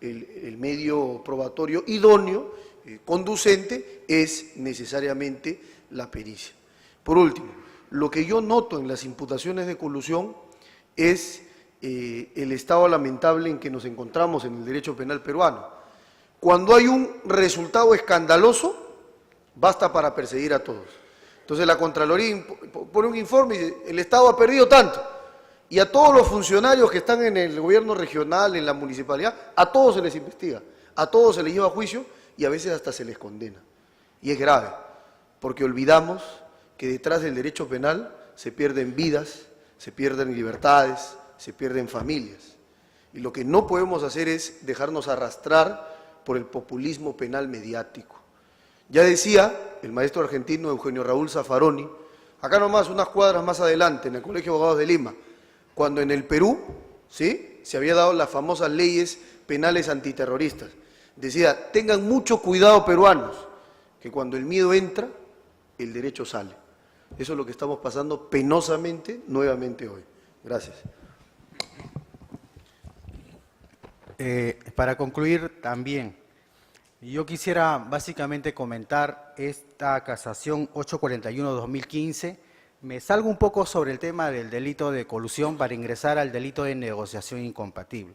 el medio probatorio idóneo, conducente, es necesariamente la pericia. Por último, lo que yo noto en las imputaciones de colusión es el estado lamentable en que nos encontramos en el derecho penal peruano. Cuando hay un resultado escandaloso, basta para perseguir a todos. Entonces la Contraloría pone un informe y dice, el Estado ha perdido tanto. Y a todos los funcionarios que están en el gobierno regional, en la municipalidad, a todos se les investiga, a todos se les lleva a juicio y a veces hasta se les condena. Y es grave, porque olvidamos que detrás del derecho penal se pierden vidas, se pierden libertades, se pierden familias. Y lo que no podemos hacer es dejarnos arrastrar por el populismo penal mediático. Ya decía el maestro argentino Eugenio Raúl Zaffaroni, acá nomás, unas cuadras más adelante, en el Colegio de Abogados de Lima, cuando en el Perú, ¿sí?, se había dado las famosas leyes penales antiterroristas. Decía, tengan mucho cuidado peruanos, que cuando el miedo entra, el derecho sale. Eso es lo que estamos pasando penosamente nuevamente hoy. Gracias. Para concluir también, yo quisiera básicamente comentar esta casación 841-2015. Me salgo un poco sobre el tema del delito de colusión para ingresar al delito de negociación incompatible.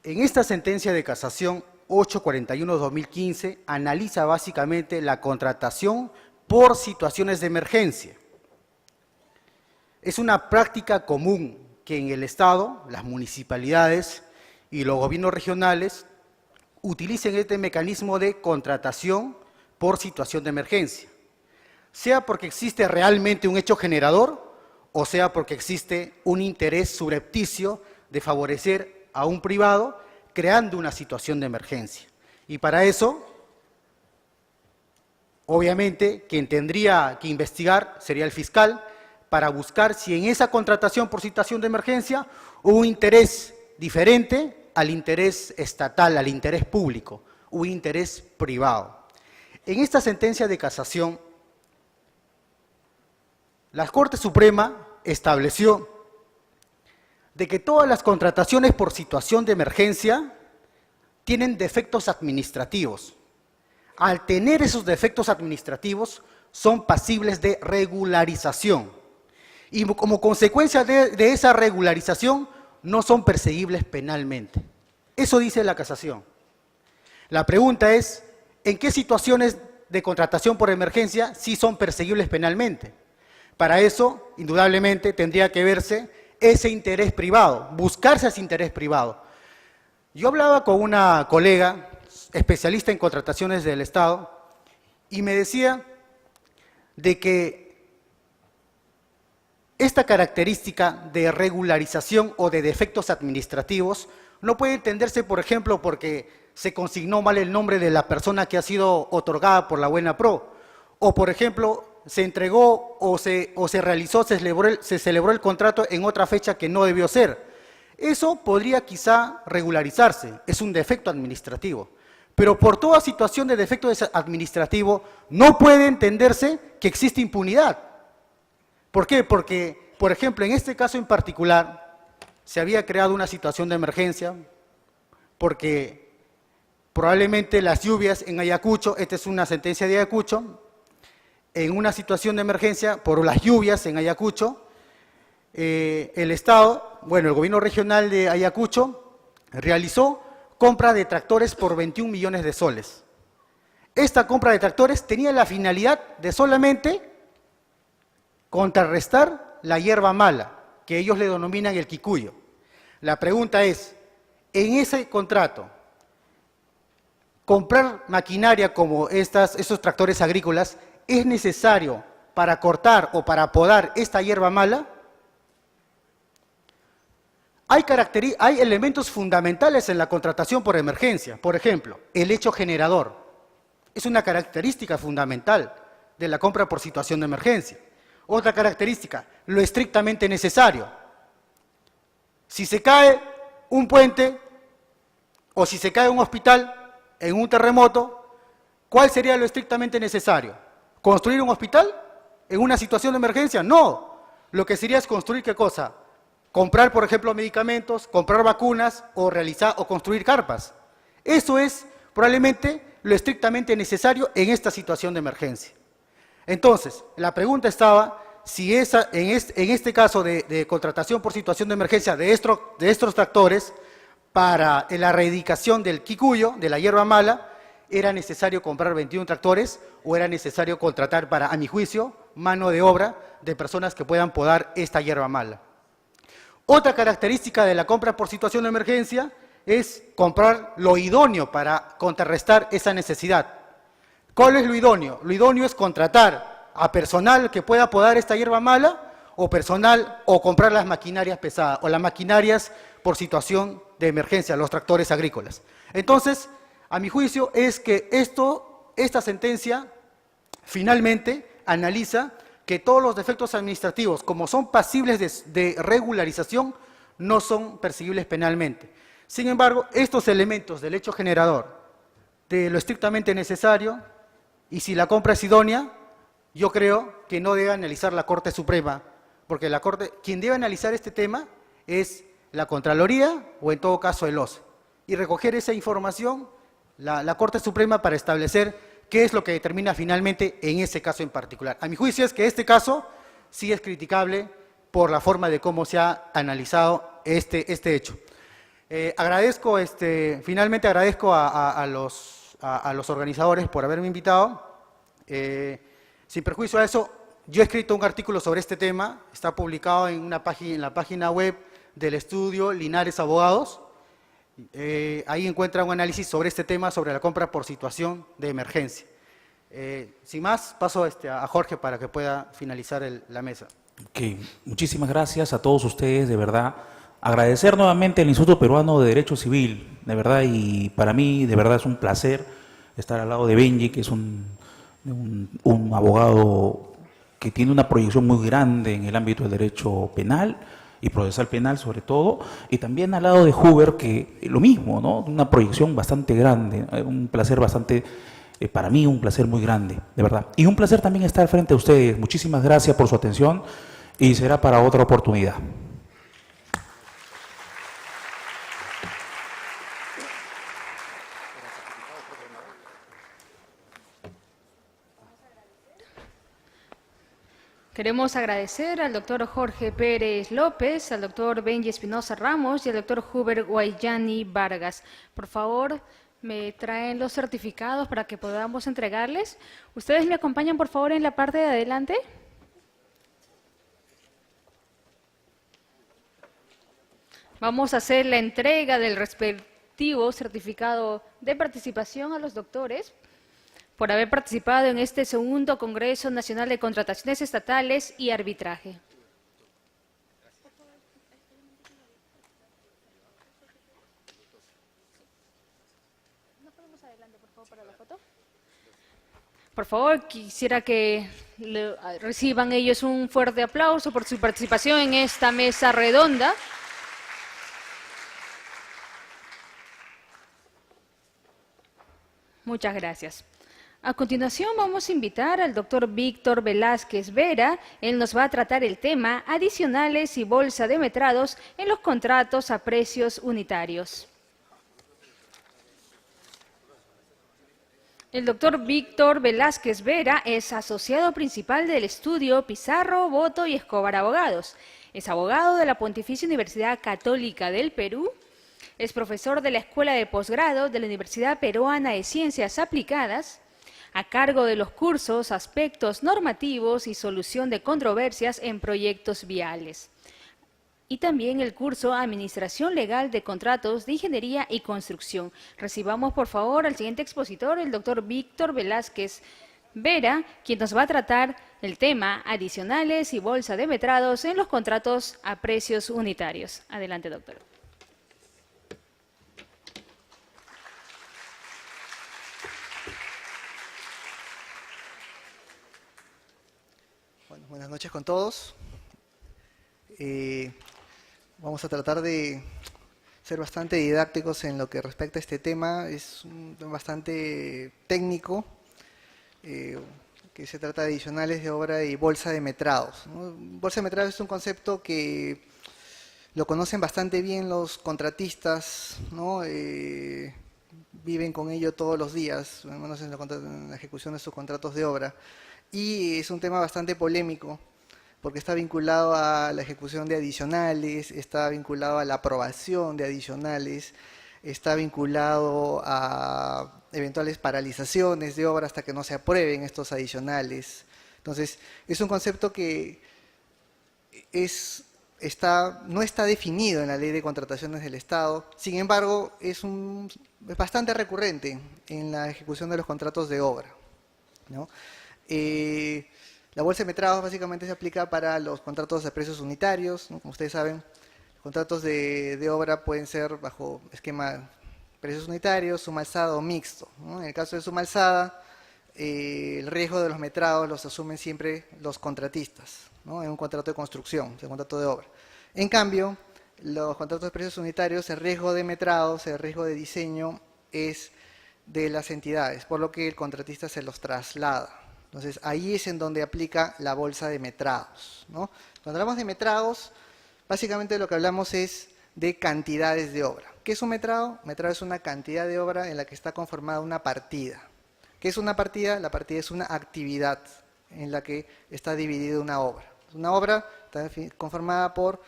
En esta sentencia de casación 841-2015 analiza básicamente la contratación por situaciones de emergencia. Es una práctica común que en el Estado, las municipalidades y los gobiernos regionales utilicen este mecanismo de contratación por situación de emergencia, sea porque existe realmente un hecho generador o sea porque existe un interés subrepticio de favorecer a un privado creando una situación de emergencia. Y para eso, obviamente, quien tendría que investigar sería el fiscal para buscar si en esa contratación por situación de emergencia hubo un interés diferente al interés estatal, al interés público, un interés privado. En esta sentencia de casación, la Corte Suprema estableció de que todas las contrataciones por situación de emergencia tienen defectos administrativos. Al tener esos defectos administrativos, son pasibles de regularización. Y como consecuencia de esa regularización, no son perseguibles penalmente. Eso dice la casación. La pregunta es, ¿en qué situaciones de contratación por emergencia sí son perseguibles penalmente? Para eso, indudablemente, tendría que verse ese interés privado, buscarse ese interés privado. Yo hablaba con una colega especialista en contrataciones del Estado y me decía de que esta característica de regularización o de defectos administrativos no puede entenderse, por ejemplo, porque se consignó mal el nombre de la persona que ha sido otorgada por la Buena Pro, o por ejemplo, se entregó o se realizó, se celebró el contrato en otra fecha que no debió ser. Eso podría quizá regularizarse, es un defecto administrativo. Pero por toda situación de defecto administrativo no puede entenderse que existe impunidad. ¿Por qué? Porque, por ejemplo, en este caso en particular, se había creado una situación de emergencia porque probablemente las lluvias en Ayacucho, esta es una sentencia de Ayacucho, en una situación de emergencia por las lluvias en Ayacucho, el Estado, bueno, el gobierno regional de Ayacucho realizó compra de tractores por 21 millones de soles. Esta compra de tractores tenía la finalidad de solamente contrarrestar la hierba mala, que ellos le denominan el quicuyo. La pregunta es, en ese contrato, comprar maquinaria como estos tractores agrícolas es necesario para cortar o para podar esta hierba mala. Hay elementos fundamentales en la contratación por emergencia. Por ejemplo, el hecho generador. Es una característica fundamental de la compra por situación de emergencia. Otra característica, lo estrictamente necesario. Si se cae un puente o si se cae un hospital en un terremoto, ¿cuál sería lo estrictamente necesario? ¿Construir un hospital en una situación de emergencia? No. Lo que sería es construir ¿qué cosa? Comprar, por ejemplo, medicamentos, comprar vacunas o construir carpas. Eso es probablemente lo estrictamente necesario en esta situación de emergencia. Entonces, la pregunta estaba si en este caso de contratación por situación de emergencia de estos tractores para la erradicación del quicuyo, de la hierba mala, ¿era necesario comprar 21 tractores o era necesario contratar para, a mi juicio, mano de obra de personas que puedan podar esta hierba mala? Otra característica de la compra por situación de emergencia es comprar lo idóneo para contrarrestar esa necesidad. ¿Cuál es lo idóneo? Lo idóneo es contratar a personal que pueda podar esta hierba mala o comprar las maquinarias pesadas o las maquinarias por situación de emergencia, los tractores agrícolas. Entonces, a mi juicio es que esta sentencia finalmente analiza que todos los defectos administrativos, como son pasibles de regularización, no son perseguibles penalmente. Sin embargo, estos elementos del hecho generador, de lo estrictamente necesario, y si la compra es idónea, yo creo que no debe analizar la Corte Suprema, porque quien debe analizar este tema es la Contraloría o en todo caso el OCE, y recoger esa información, la Corte Suprema, para establecer qué es lo que determina finalmente en ese caso en particular. A mi juicio es que este caso sí es criticable por la forma de cómo se ha analizado este hecho. Finalmente agradezco a los organizadores por haberme invitado. Sin perjuicio a eso, yo he escrito un artículo sobre este tema, está publicado en la página web del estudio Linares Abogados. Ahí encuentra un análisis sobre este tema, sobre la compra por situación de emergencia. Sin más, paso a Jorge para que pueda finalizar la mesa. Okay. Muchísimas gracias a todos ustedes, de verdad. Agradecer nuevamente al Instituto Peruano de Derecho Civil, de verdad, y para mí de verdad es un placer estar al lado de Benji, que es un abogado que tiene una proyección muy grande en el ámbito del derecho penal y procesal penal sobre todo, y también al lado de Huber, que lo mismo, ¿no? Una proyección bastante grande, un placer bastante, para mí un placer muy grande, de verdad. Y un placer también estar frente a ustedes. Muchísimas gracias por su atención y será para otra oportunidad. Queremos agradecer al doctor Jorge Pérez López, al doctor Benji Espinosa Ramos y al doctor Huber Guayani Vargas. Por favor, me traen los certificados para que podamos entregarles. ¿Ustedes me acompañan, por favor, en la parte de adelante? Vamos a hacer la entrega del respectivo certificado de participación a los doctores por haber participado en este segundo Congreso Nacional de Contrataciones Estatales y Arbitraje. Por favor, quisiera que reciban ellos un fuerte aplauso por su participación en esta mesa redonda. Muchas gracias. A continuación vamos a invitar al doctor Víctor Velázquez Vera. Él nos va a tratar el tema adicionales y bolsa de metrados en los contratos a precios unitarios. El doctor Víctor Velázquez Vera es asociado principal del estudio Pizarro, Boto y Escobar Abogados. Es abogado de la Pontificia Universidad Católica del Perú. Es profesor de la Escuela de Posgrado de la Universidad Peruana de Ciencias Aplicadas, a cargo de los cursos Aspectos Normativos y Solución de Controversias en Proyectos Viales. y también el curso Administración Legal de Contratos de Ingeniería y Construcción. Recibamos por favor al siguiente expositor, el doctor Víctor Velázquez Vera, quien nos va a tratar el tema adicionales y bolsa de metrados en los contratos a precios unitarios. Adelante, doctor. Bueno, buenas noches con todos. Vamos a tratar de ser bastante didácticos en lo que respecta a este tema. Es un tema bastante técnico, que se trata de adicionales de obra y bolsa de metrados, ¿no? Bolsa de metrados es un concepto que lo conocen bastante bien los contratistas, ¿no? Viven con ello todos los días, al menos en la ejecución de sus contratos de obra. Y es un tema bastante polémico, porque está vinculado a la ejecución de adicionales, está vinculado a la aprobación de adicionales, está vinculado a eventuales paralizaciones de obra hasta que no se aprueben estos adicionales. Entonces, es un concepto que no está definido en la Ley de Contrataciones del Estado, sin embargo, es bastante recurrente en la ejecución de los contratos de obra, ¿no? La bolsa de metrados básicamente se aplica para los contratos a precios unitarios, ¿no? Como ustedes saben, contratos de obra pueden ser bajo esquema precios unitarios, suma alzada o mixto, ¿no? En el caso de suma alzada, el riesgo de los metrados los asumen siempre los contratistas, ¿no? En un contrato de construcción, en un contrato de obra. En cambio, los contratos de precios unitarios, el riesgo de metrados, el riesgo de diseño es de las entidades, por lo que el contratista se los traslada. Entonces, ahí es en donde aplica la bolsa de metrados, ¿no? Cuando hablamos de metrados, básicamente lo que hablamos es de cantidades de obra. ¿Qué es un metrado? Metrado es una cantidad de obra en la que está conformada una partida. ¿Qué es una partida? La partida es una actividad en la que está dividida una obra. Una obra está conformada por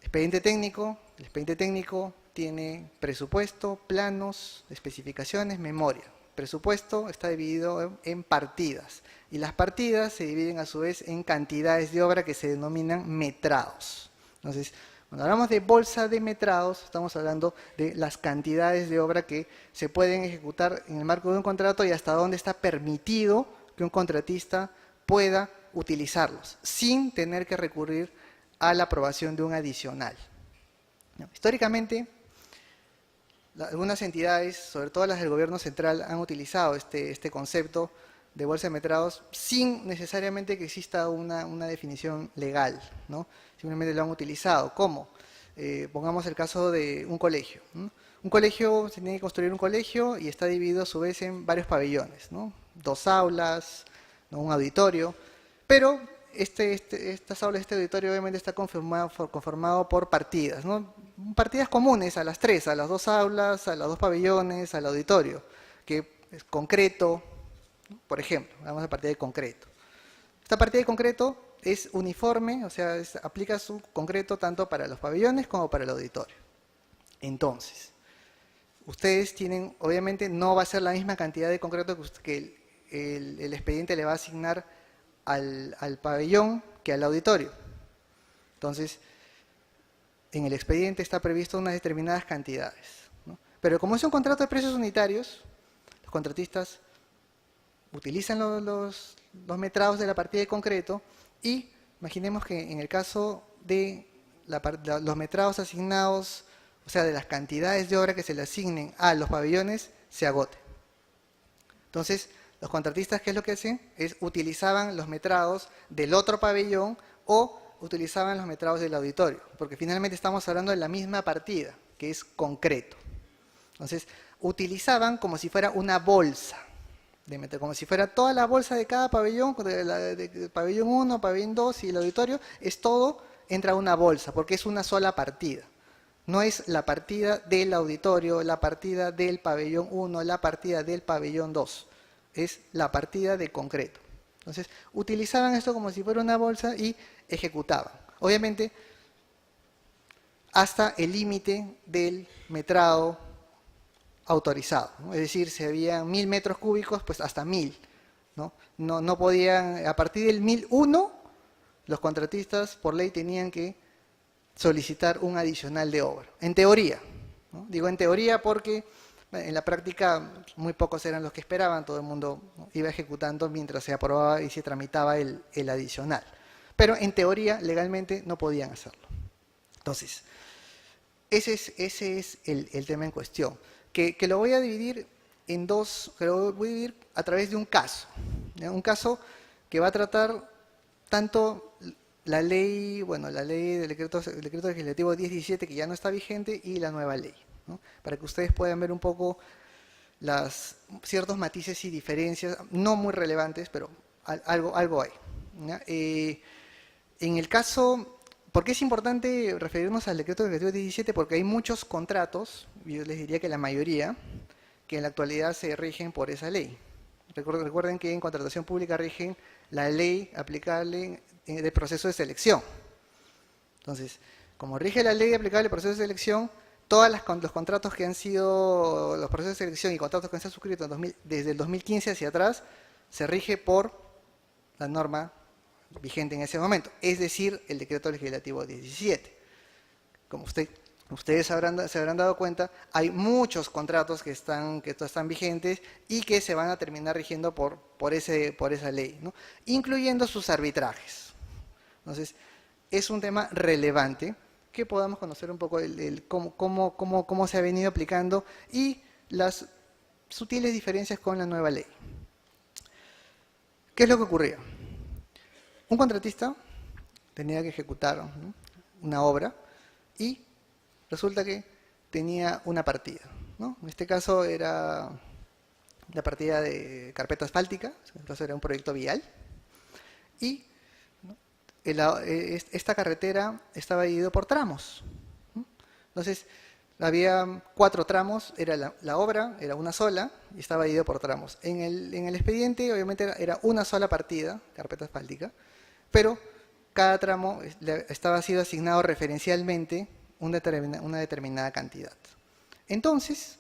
expediente técnico. El expediente técnico tiene presupuesto, planos, especificaciones, memoria. Presupuesto está dividido en partidas y las partidas se dividen a su vez en cantidades de obra que se denominan metrados. Entonces, cuando hablamos de bolsa de metrados, estamos hablando de las cantidades de obra que se pueden ejecutar en el marco de un contrato y hasta dónde está permitido que un contratista pueda utilizarlos, sin tener que recurrir a la aprobación de un adicional. Históricamente, algunas entidades, sobre todo las del gobierno central, han utilizado este concepto de bolsa de metrados sin necesariamente que exista una definición legal, ¿no? Simplemente lo han utilizado. ¿Cómo? Pongamos el caso de un colegio, ¿no? Un colegio, se tiene que construir un colegio y está dividido a su vez en varios pabellones, ¿no? 2 aulas, ¿no? Un auditorio, pero estas aulas, este auditorio obviamente está conformado por partidas, ¿no? Partidas comunes a las 3, a las 2 aulas, a los 2 pabellones, al auditorio, que es concreto, ¿no? Por ejemplo, vamos a partida de concreto. Esta partida de concreto es uniforme, o sea, aplica su concreto tanto para los pabellones como para el auditorio. Entonces, ustedes tienen, obviamente no va a ser la misma cantidad de concreto que el expediente le va a asignar al pabellón que al auditorio. Entonces, en el expediente está previsto unas determinadas cantidades, ¿no? Pero como es un contrato de precios unitarios, los contratistas utilizan los metrados de la partida de concreto y imaginemos que en el caso de los metrados asignados, o sea, de las cantidades de obra que se le asignen a los pabellones, se agote. Entonces, los contratistas, ¿qué es lo que hacen? Utilizaban los metrados del otro pabellón o utilizaban los metrados del auditorio, porque finalmente estamos hablando de la misma partida, que es concreto. Entonces, utilizaban como si fuera una bolsa, como si fuera toda la bolsa de cada pabellón, de pabellón 1, pabellón 2 y el auditorio, entra a una bolsa, porque es una sola partida. No es la partida del auditorio, la partida del pabellón 1, la partida del pabellón 2. Es la partida de concreto. Entonces, utilizaban esto como si fuera una bolsa y ejecutaban. Obviamente, hasta el límite del metrado autorizado, ¿no? Es decir, si había 1000 metros cúbicos, pues hasta 1000, ¿no? No podían, a partir del 1001, los contratistas por ley tenían que solicitar un adicional de obra. En teoría, ¿no? Digo en teoría porque en la práctica muy pocos eran los que esperaban, todo el mundo, ¿no?, iba ejecutando mientras se aprobaba y se tramitaba el adicional. Pero en teoría, legalmente, no podían hacerlo. Entonces, ese es el tema en cuestión, que lo voy a dividir en dos, que lo voy a dividir a través de un caso, ¿ya? Un caso que va a tratar tanto la ley, bueno, la ley del decreto legislativo 1017, que ya no está vigente, y la nueva ley, ¿no? Para que ustedes puedan ver un poco ciertos matices y diferencias, no muy relevantes, pero algo hay, ¿ya? En el caso, ¿por qué es importante referirnos al decreto legislativo 17? Porque hay muchos contratos, yo les diría que la mayoría, que en la actualidad se rigen por esa ley. Recuerden que en contratación pública rigen la ley aplicable del proceso de selección. Entonces, como rige la ley aplicable del proceso de selección, todos los contratos que han sido, los procesos de selección y contratos que se han suscrito desde el 2015 hacia atrás, se rige por la norma vigente en ese momento, es decir, el decreto legislativo 17. Como ustedes se habrán dado cuenta, hay muchos contratos que están vigentes y que se van a terminar rigiendo por esa ley, ¿no? Incluyendo sus arbitrajes. Entonces, es un tema relevante que podamos conocer un poco cómo se ha venido aplicando y las sutiles diferencias con la nueva ley. ¿Qué es lo que ocurría? Un contratista tenía que ejecutar, ¿no?, una obra y resulta que tenía una partida, ¿no? En este caso era la partida de carpeta asfáltica, en este caso era un proyecto vial, y, ¿no?, esta carretera estaba dividida por tramos, ¿no? Entonces, había 4 tramos, era la obra, era una sola, y estaba dividida por tramos. En el expediente, obviamente, era una sola partida, carpeta asfáltica, pero cada tramo estaba sido asignado referencialmente una determinada cantidad. Entonces,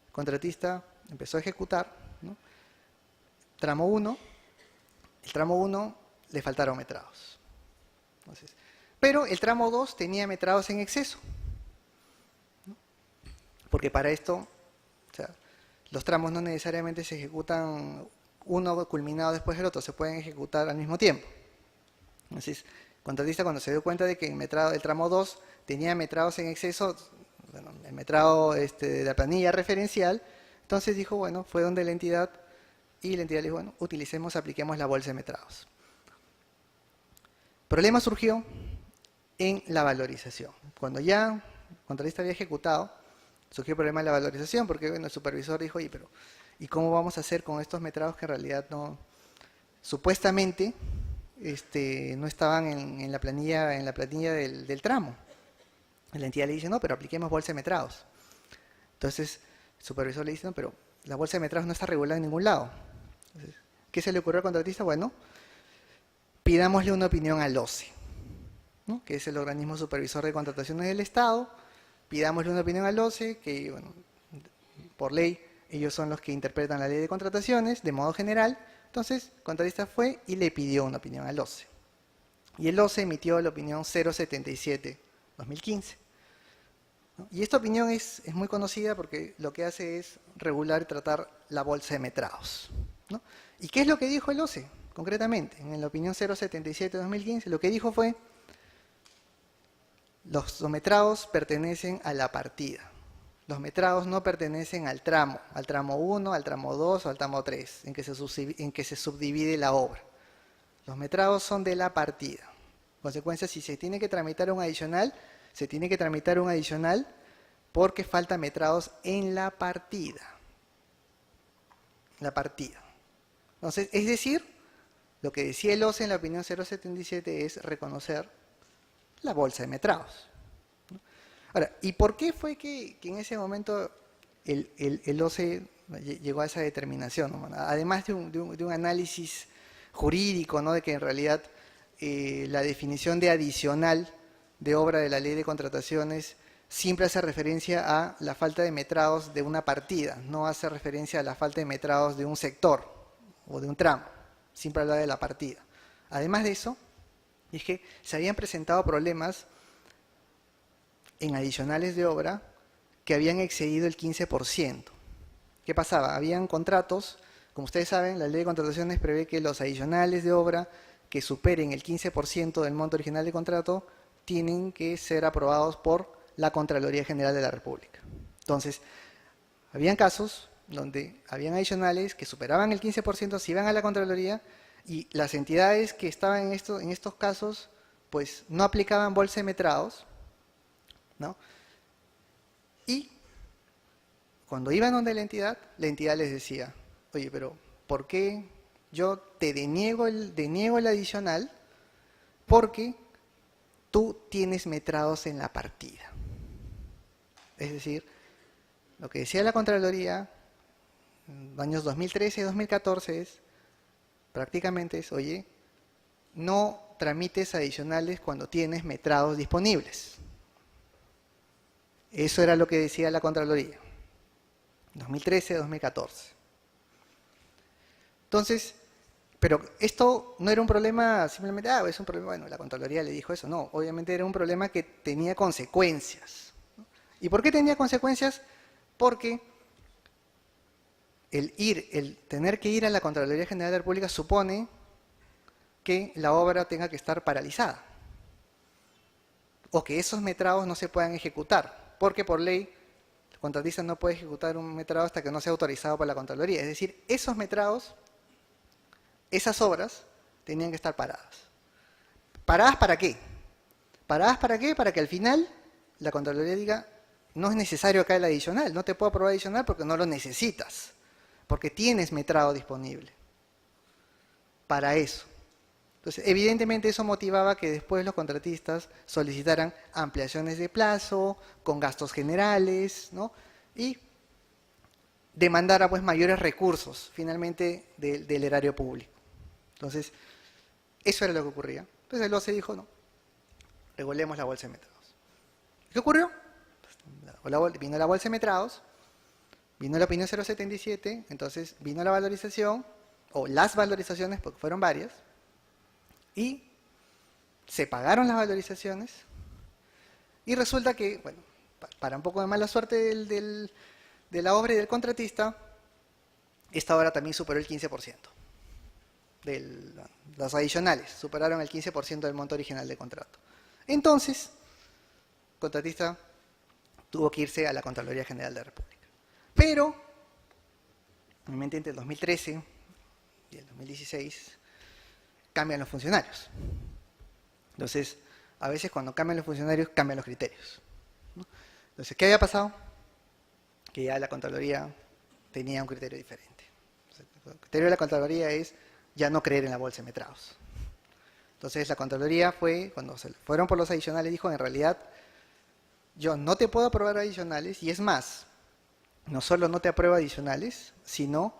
el contratista empezó a ejecutar, ¿no?, tramo 1, el tramo 1 le faltaron metrados. Entonces, pero el tramo 2 tenía metrados en exceso, ¿no?, porque para esto, o sea, los tramos no necesariamente se ejecutan uno culminado después del otro, se pueden ejecutar al mismo tiempo. Entonces, el contratista, cuando se dio cuenta de que el tramo 2 tenía metrados en exceso, bueno, el metrado de la planilla referencial, entonces dijo, bueno, fue donde la entidad, y la entidad le dijo, bueno, apliquemos la bolsa de metrados. El problema surgió en la valorización. Cuando ya el contratista había ejecutado, surgió el problema de la valorización, porque bueno, el supervisor dijo, oye, pero ¿y cómo vamos a hacer con estos metrados que en realidad no, supuestamente, no estaban en la planilla del tramo? La entidad le dice, no, pero apliquemos bolsa de metrados. Entonces, el supervisor le dice, no, pero la bolsa de metrados no está regulada en ningún lado. Entonces, ¿qué se le ocurrió al contratista? Bueno, pidámosle una opinión al OCE, ¿no?, que es el organismo supervisor de contrataciones del Estado. Pidámosle una opinión al OCE, que, bueno, por ley, ellos son los que interpretan la ley de contrataciones de modo general. Entonces, el contratista fue y le pidió una opinión al OCE. Y el OCE emitió la opinión 077/2015. ¿no? Y esta opinión es muy conocida porque lo que hace es regular y tratar la bolsa de metrados, ¿no? ¿Y qué es lo que dijo el OCE? Concretamente, en la opinión 077/2015, lo que dijo fue: los metrados pertenecen a la partida. Los metrados no pertenecen al tramo 1, al tramo 2 o al tramo 3, en que se subdivide la obra. Los metrados son de la partida. En consecuencia, si se tiene que tramitar un adicional, se tiene que tramitar un adicional porque faltan metrados en la partida. La partida. Entonces, es decir, lo que decía el OCE en la opinión 077 es reconocer la bolsa de metrados. Ahora, ¿y por qué fue que en ese momento el OCE llegó a esa determinación, ¿no? Además de un análisis jurídico, ¿no?, de que en realidad la definición de adicional de obra de la ley de contrataciones siempre hace referencia a la falta de metrados de una partida, no hace referencia a la falta de metrados de un sector o de un tramo, siempre habla de la partida. Además de eso, Y es que se habían presentado problemas en adicionales de obra que habían excedido el 15%. ¿Qué pasaba? Habían contratos, como ustedes saben, la ley de contrataciones prevé que los adicionales de obra que superen el 15% del monto original de contrato tienen que ser aprobados por la Contraloría General de la República. Entonces, habían casos donde habían adicionales que superaban el 15%, se iban a la Contraloría y las entidades que estaban en estos casos pues no aplicaban bolsa de metrados, ¿no? Y cuando iban donde la entidad les decía, oye, pero ¿por qué yo te deniego el adicional? Porque tú tienes metrados en la partida. Es decir, lo que decía la Contraloría en años 2013 y 2014 prácticamente es, oye, no tramites adicionales cuando tienes metrados disponibles. Eso era lo que decía la Contraloría, 2013-2014. Entonces, pero esto no era un problema simplemente, es un problema, bueno, la Contraloría le dijo eso, no, obviamente era un problema que tenía consecuencias. ¿Y por qué tenía consecuencias? Porque el tener que ir a la Contraloría General de la República supone que la obra tenga que estar paralizada o que esos metrados no se puedan ejecutar, porque por ley el contratista no puede ejecutar un metrado hasta que no sea autorizado por la Contraloría. Es decir, esos metrados, esas obras tenían que estar paradas. ¿Paradas para qué? ¿Paradas para qué? Para que al final la Contraloría diga, no es necesario acá el adicional, no te puedo aprobar adicional porque no lo necesitas, porque tienes metrado disponible para eso. Entonces, evidentemente eso motivaba que después los contratistas solicitaran ampliaciones de plazo, con gastos generales, ¿no? Y demandara pues mayores recursos, finalmente, del erario público. Entonces, eso era lo que ocurría. Entonces el OCE dijo, no, regulemos la bolsa de metrados. ¿Qué ocurrió? Vino la bolsa de metrados, vino la opinión 077, entonces vino la valorización, o las valorizaciones, porque fueron varias, y se pagaron las valorizaciones, y resulta que, bueno, para un poco de mala suerte de la obra y del contratista, esta obra también superó el 15%. Los adicionales superaron el 15% del monto original del contrato. Entonces, el contratista tuvo que irse a la Contraloría General de la República. Pero, obviamente entre el 2013 y el 2016, cambian los funcionarios. Entonces, a veces cuando cambian los funcionarios, cambian los criterios, ¿no? Entonces, ¿qué había pasado? Que ya la Contraloría tenía un criterio diferente. El criterio de la Contraloría es ya no creer en la bolsa de metrados. Entonces, la Contraloría fue, cuando se fueron por los adicionales, dijo, en realidad, yo no te puedo aprobar adicionales, y es más, no solo no te apruebo adicionales, sino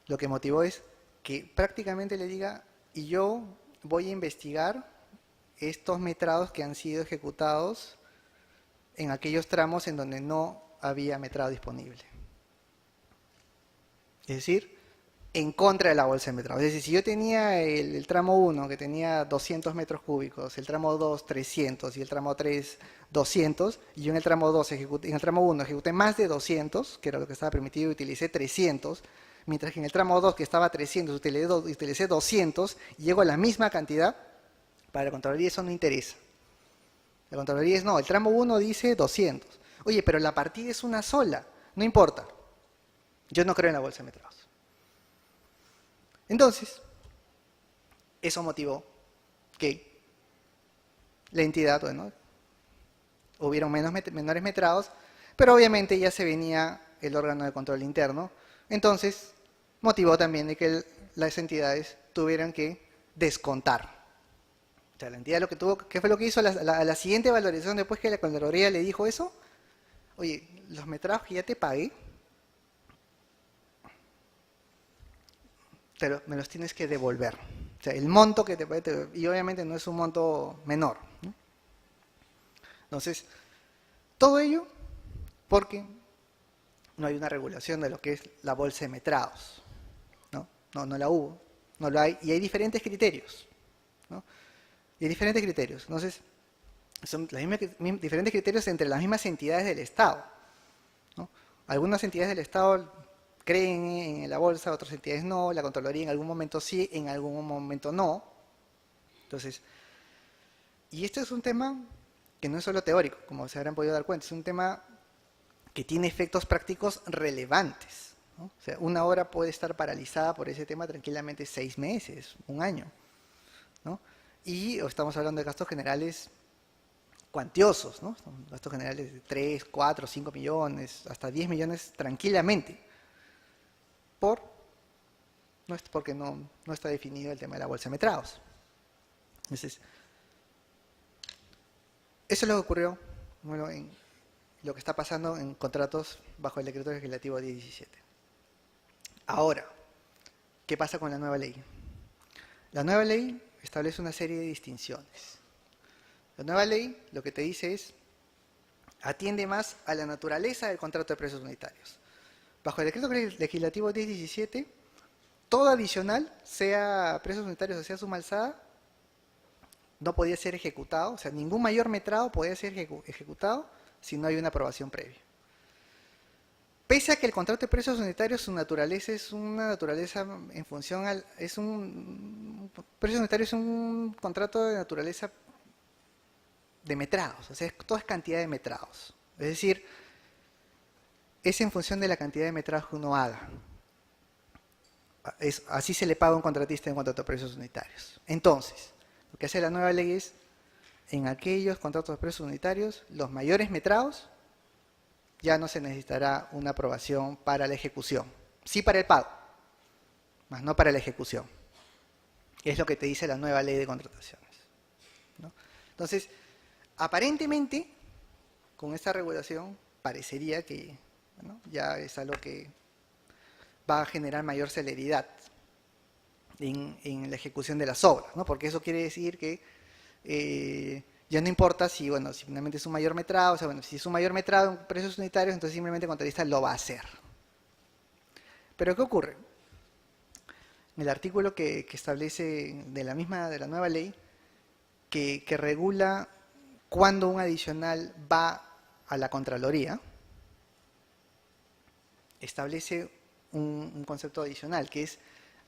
lo que motivó es que prácticamente le diga, y yo voy a investigar estos metrados que han sido ejecutados en aquellos tramos en donde no había metrado disponible. Es decir, en contra de la bolsa de metrados. Es decir, si yo tenía el tramo 1 que tenía 200 metros cúbicos, el tramo 2 300 y el tramo 3 200, y yo en el tramo 1 ejecuté más de 200, que era lo que estaba permitido, y utilicé 300, mientras que en el tramo 2 que estaba 300 utilicé 200 y llego a la misma cantidad, para la Contraloría eso no interesa. La Contraloría es, no, el tramo 1 dice 200. Oye, pero la partida es una sola, no importa. Yo no creo en la bolsa de metrados. Entonces, eso motivó que la entidad, bueno, hubieron menores metrados, pero obviamente ya se venía el órgano de control interno, entonces motivó también de que las entidades tuvieran que descontar. O sea, la entidad lo que tuvo, ¿qué fue lo que hizo? La siguiente valorización después que la Contraloría le dijo eso, oye, los metrados que ya te pagué, me los tienes que devolver. O sea, el monto que te pagué, y obviamente no es un monto menor, ¿no? Entonces, todo ello porque no hay una regulación de lo que es la bolsa de metrados, ¿no? No la hubo, no lo hay, y hay diferentes criterios, ¿no? Y hay diferentes criterios. Entonces, son diferentes criterios entre las mismas entidades del Estado, ¿no? Algunas entidades del Estado creen en la bolsa, otras entidades no, la Contraloría en algún momento sí, en algún momento no. Entonces, y este es un tema que no es solo teórico, como se habrán podido dar cuenta, es un tema que tiene efectos prácticos relevantes, ¿no? O sea, una obra puede estar paralizada por ese tema tranquilamente 6 meses, 1 año, ¿no? Y estamos hablando de gastos generales cuantiosos, ¿no? Gastos generales de 3, 4, 5 millones, hasta 10 millones tranquilamente, porque no está definido el tema de la bolsa de metrados. Entonces, eso es lo que ocurrió, bueno, en lo que está pasando en contratos bajo el decreto legislativo 1017. Ahora, ¿qué pasa con la nueva ley? La nueva ley establece una serie de distinciones. La nueva ley lo que te dice es, atiende más a la naturaleza del contrato de precios unitarios. Bajo el decreto legislativo 1017, todo adicional, sea precios unitarios o sea suma alzada, no podía ser ejecutado, o sea, ningún mayor metrado podía ser ejecutado si no hay una aprobación previa. Pese a que el contrato de precios unitarios, su naturaleza es una naturaleza en función al... Precios unitarios es un contrato de naturaleza de metrados, o sea, todo es cantidad de metrados. Es decir, es en función de la cantidad de metrados que uno haga. Así se le paga a un contratista en contrato de precios unitarios. Entonces, lo que hace la nueva ley es, en aquellos contratos de precios unitarios, los mayores metrados, ya no se necesitará una aprobación para la ejecución. Sí para el pago, más no para la ejecución. Es lo que te dice la nueva ley de contrataciones, ¿no? Entonces, aparentemente, con esta regulación, parecería que, bueno, ya es algo que va a generar mayor celeridad en la ejecución de las obras, ¿no? Porque eso quiere decir que ya no importa si, bueno, si finalmente es un mayor metrado, o sea, bueno, si es un mayor metrado en precios unitarios, entonces simplemente el contratista lo va a hacer. Pero ¿qué ocurre? En el artículo que establece de la nueva ley, que regula cuando un adicional va a la Contraloría, establece un concepto adicional, que es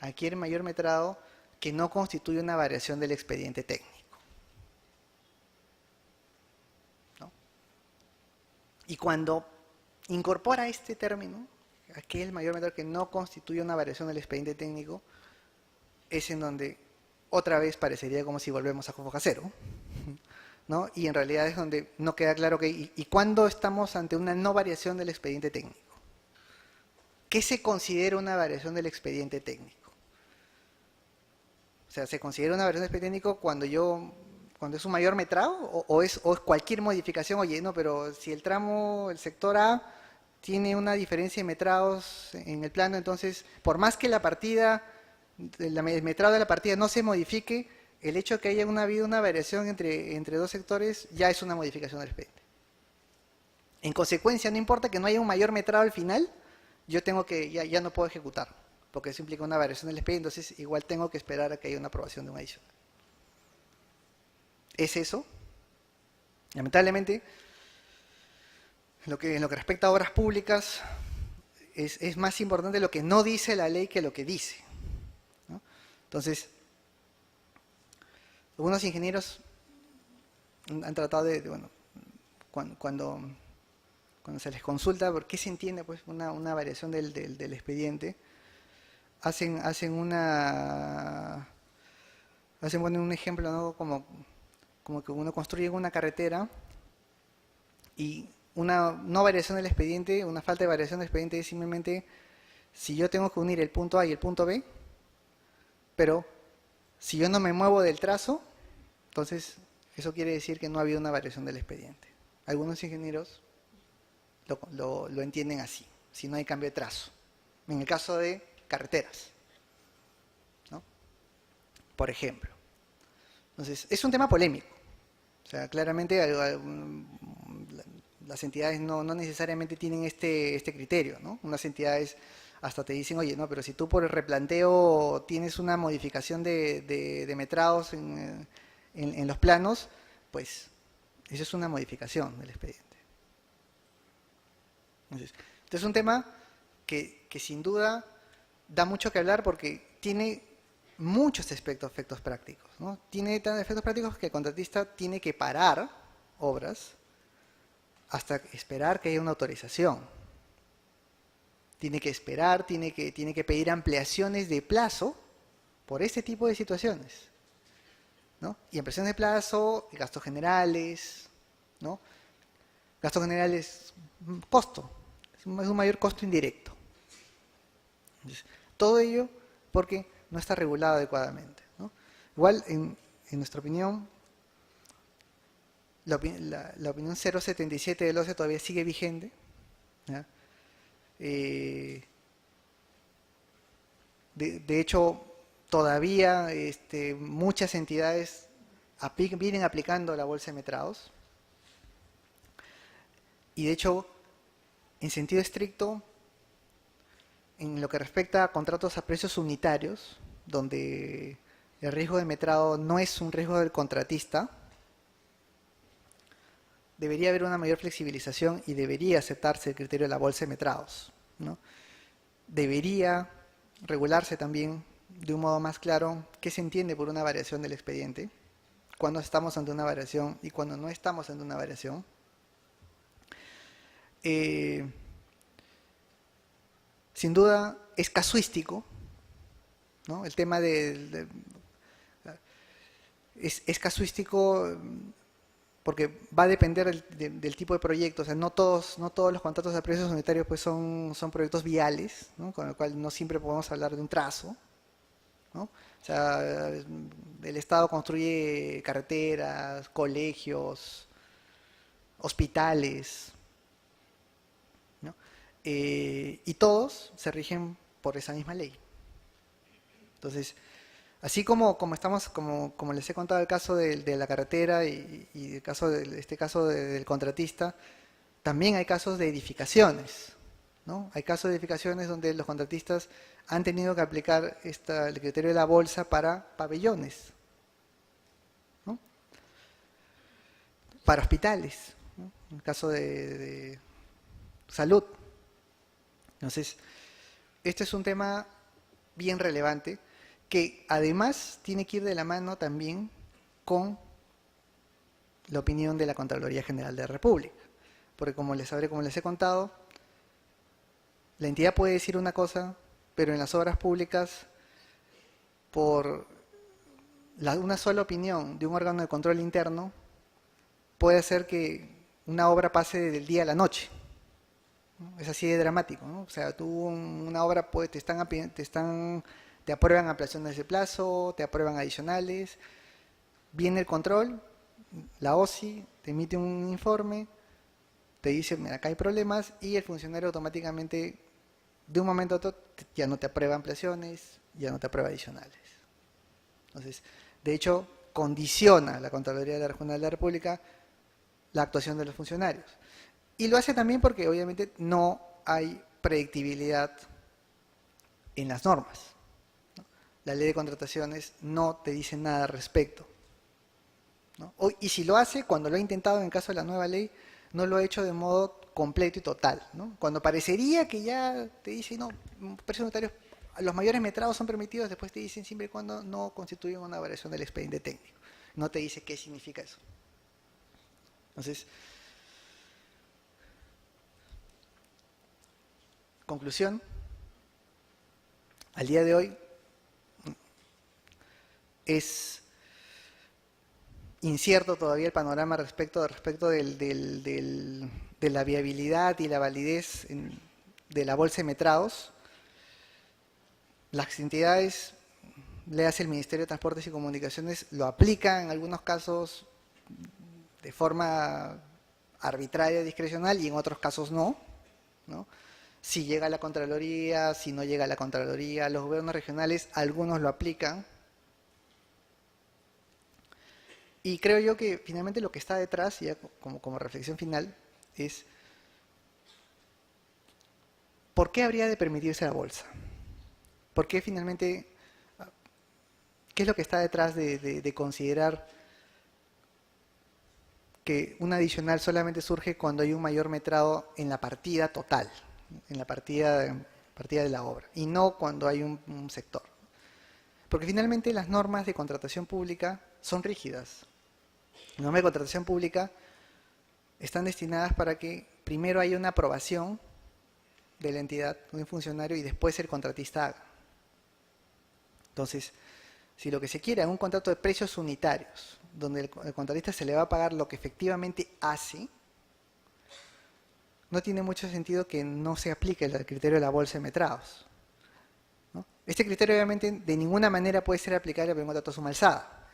adquiere mayor metrado que no constituye una variación del expediente técnico, ¿no? Y cuando incorpora este término, aquel mayor metrado que no constituye una variación del expediente técnico, es en donde otra vez parecería como si volvemos a foja cero, ¿no? Y en realidad es donde no queda claro y cuándo estamos ante una no variación del expediente técnico. ¿Qué se considera una variación del expediente técnico? O sea, ¿se considera una variación del expediente técnico cuando es un mayor metrado o es cualquier modificación? Oye, no, pero si el tramo, el sector A, tiene una diferencia de metrados en el plano, entonces, por más que la partida, el metrado de la partida no se modifique, el hecho de que haya habido una variación entre dos sectores ya es una modificación del expediente. En consecuencia, no importa que no haya un mayor metrado al final, yo tengo que, ya no puedo ejecutar, porque eso implica una variación del expediente, entonces igual tengo que esperar a que haya una aprobación de un adicional. ¿Es eso? Lamentablemente, en lo que respecta a obras públicas, es más importante lo que no dice la ley que lo que dice, ¿no? Entonces, algunos ingenieros han tratado de cuando se les consulta por qué se entiende pues una variación del expediente, hacen un ejemplo, ¿no? como que uno construye una carretera y una no variación del expediente, una falta de variación del expediente es simplemente si yo tengo que unir el punto A y el punto B, pero si yo no me muevo del trazo, entonces eso quiere decir que no ha habido una variación del expediente. Algunos ingenieros lo entienden así, si no hay cambio de trazo. En el caso de carreteras, ¿no? Por ejemplo. Entonces, es un tema polémico. O sea, claramente las entidades no necesariamente tienen este criterio, ¿no? Unas entidades hasta te dicen, oye, no, pero si tú por el replanteo tienes una modificación de metrados en los planos, pues eso es una modificación del expediente. Entonces, este es un tema que sin duda da mucho que hablar porque tiene muchos efectos prácticos, ¿no? Tiene tantos efectos prácticos que el contratista tiene que parar obras hasta esperar que haya una autorización. Tiene que esperar, tiene que pedir ampliaciones de plazo por este tipo de situaciones, ¿no? Y ampliaciones de plazo, gastos generales, ¿no? Gastos generales, costo, es un mayor costo indirecto. Entonces, todo ello porque no está regulado adecuadamente, ¿no? Igual, en nuestra opinión, la opinión 077 del OCE todavía sigue vigente, ¿ya? De hecho, todavía muchas entidades vienen aplicando la bolsa de metrados. Y de hecho, en sentido estricto, en lo que respecta a contratos a precios unitarios, donde el riesgo de metrado no es un riesgo del contratista, debería haber una mayor flexibilización y debería aceptarse el criterio de la bolsa de metrados, ¿no? Debería regularse también de un modo más claro qué se entiende por una variación del expediente, cuándo estamos ante una variación y cuándo no estamos ante una variación. Sin duda es casuístico, ¿no? El tema es casuístico porque va a depender del tipo de proyecto. O sea, no todos los contratos a precios unitarios pues son proyectos viales, ¿no? Con lo cual no siempre podemos hablar de un trazo, ¿no? O sea, el Estado construye carreteras, colegios, hospitales, ¿no? Y todos se rigen por esa misma ley. Entonces, así como les he contado el caso de la carretera y el caso este caso del contratista, también hay casos de edificaciones, ¿no? Hay casos de edificaciones donde los contratistas han tenido que aplicar el criterio de la bolsa para pabellones, ¿no? Para hospitales, ¿no? En el caso de salud. Entonces, este es un tema bien relevante que además tiene que ir de la mano también con la opinión de la Contraloría General de la República. Porque como les he contado, la entidad puede decir una cosa, pero en las obras públicas, por una sola opinión de un órgano de control interno, puede hacer que una obra pase del día a la noche, ¿no? Es así de dramático, ¿no? O sea, tú una obra te aprueban ampliaciones de plazo, te aprueban adicionales, viene el control, la OSI te emite un informe, te dice, mira, acá hay problemas, y el funcionario automáticamente, de un momento a otro, ya no te aprueba ampliaciones, ya no te aprueba adicionales. Entonces, de hecho, condiciona la Contraloría General de la República la actuación de los funcionarios. Y lo hace también porque, obviamente, no hay predictibilidad en las normas. La ley de contrataciones no te dice nada al respecto, ¿no? Y si lo hace, cuando lo ha intentado en el caso de la nueva ley, no lo ha hecho de modo completo y total, ¿no? Cuando parecería que ya te dice, no, precios unitarios, los mayores metrados son permitidos, después te dicen siempre y cuando no constituyen una variación del expediente técnico. No te dice qué significa eso. Entonces, conclusión, al día de hoy es incierto todavía el panorama respecto de la viabilidad y la validez de la bolsa de metrados. Las entidades, le hace el Ministerio de Transportes y Comunicaciones, lo aplican en algunos casos de forma arbitraria, discrecional, y en otros casos no, ¿no? Si llega a la Contraloría, si no llega a la Contraloría, los gobiernos regionales, algunos lo aplican. Y creo yo que finalmente lo que está detrás, ya como reflexión final, es ¿por qué habría de permitirse la bolsa? ¿Por qué finalmente, qué es lo que está detrás de considerar que un adicional solamente surge cuando hay un mayor metrado en la partida total, en la partida de la obra, y no cuando hay un sector. Porque finalmente las normas de contratación pública son rígidas. Las normas de contratación pública están destinadas para que primero haya una aprobación de la entidad, de un funcionario, y después el contratista haga. Entonces, si lo que se quiere es un contrato de precios unitarios, donde el contratista se le va a pagar lo que efectivamente hace, no tiene mucho sentido que no se aplique el criterio de la bolsa de metrados, ¿no? Este criterio obviamente de ninguna manera puede ser aplicable para un contrato a suma alzada,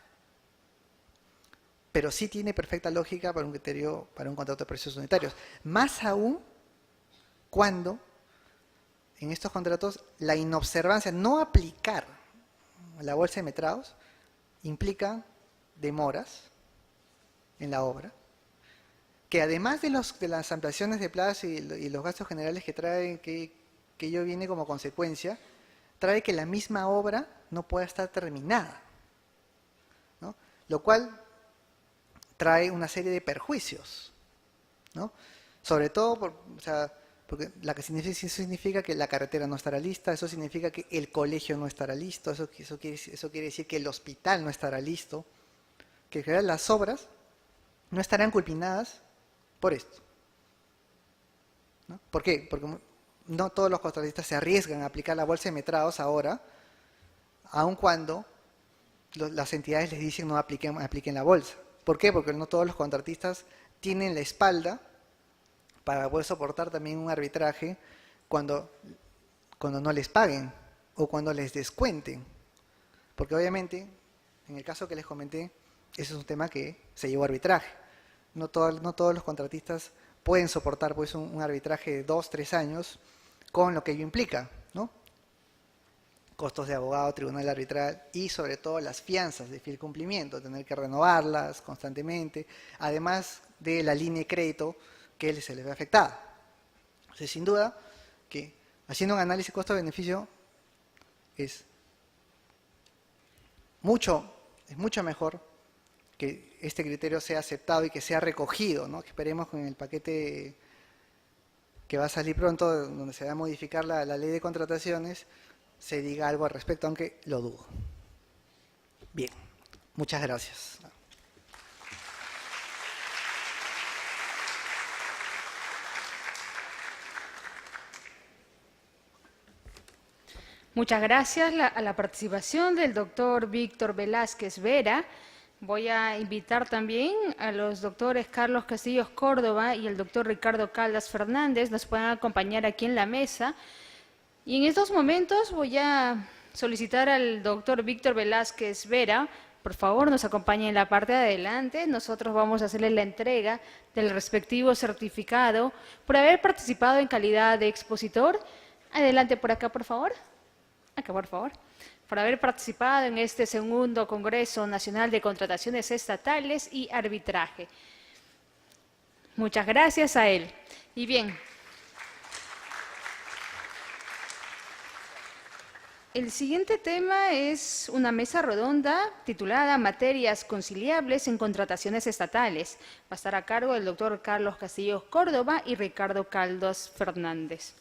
pero sí tiene perfecta lógica para un criterio, para un contrato de precios unitarios. Más aún cuando en estos contratos la inobservancia, no aplicar la bolsa de metrados, implica demoras en la obra, que además de las ampliaciones de plazo y los gastos generales que trae, que ello viene como consecuencia, trae que la misma obra no pueda estar terminada, ¿no? Lo cual trae una serie de perjuicios, ¿no? Sobre todo porque eso significa que la carretera no estará lista, eso significa que el colegio no estará listo, eso quiere decir que el hospital no estará listo, que en general las obras no estarán culminadas por esto, ¿no? ¿Por qué? Porque no todos los contratistas se arriesgan a aplicar la bolsa de metrados ahora, aun cuando las entidades les dicen no apliquen la bolsa. ¿Por qué? Porque no todos los contratistas tienen la espalda para poder soportar también un arbitraje cuando no les paguen o cuando les descuenten. Porque obviamente, en el caso que les comenté, ese es un tema que se llevó a arbitraje. No todos los contratistas pueden soportar pues, un arbitraje de 2, 3 años con lo que ello implica, ¿no? Costos de abogado, tribunal arbitral y sobre todo las fianzas de fiel cumplimiento, tener que renovarlas constantemente, además de la línea de crédito que se les ve afectada. Entonces, sin duda, que haciendo un análisis costo-beneficio es mucho mejor que este criterio sea aceptado y que sea recogido, ¿no? Que esperemos con el paquete que va a salir pronto, donde se va a modificar la ley de contrataciones, se diga algo al respecto, aunque lo dudo. Bien, muchas gracias. Muchas gracias a la participación del doctor Víctor Velázquez Vera. Voy a invitar también a los doctores Carlos Castillos Córdoba y el doctor Ricardo Caldas Fernández, nos puedan acompañar aquí en la mesa. Y en estos momentos voy a solicitar al doctor Víctor Velázquez Vera, por favor nos acompañe en la parte de adelante. Nosotros vamos a hacerle la entrega del respectivo certificado por haber participado en calidad de expositor. Adelante por acá, por favor. Acá, por favor. Por haber participado en este segundo Congreso Nacional de Contrataciones Estatales y Arbitraje. Muchas gracias a él. Y bien, el siguiente tema es una mesa redonda titulada Materias conciliables en contrataciones estatales. Va a estar a cargo del doctor Carlos Castillos Córdoba y Ricardo Caldas Fernández.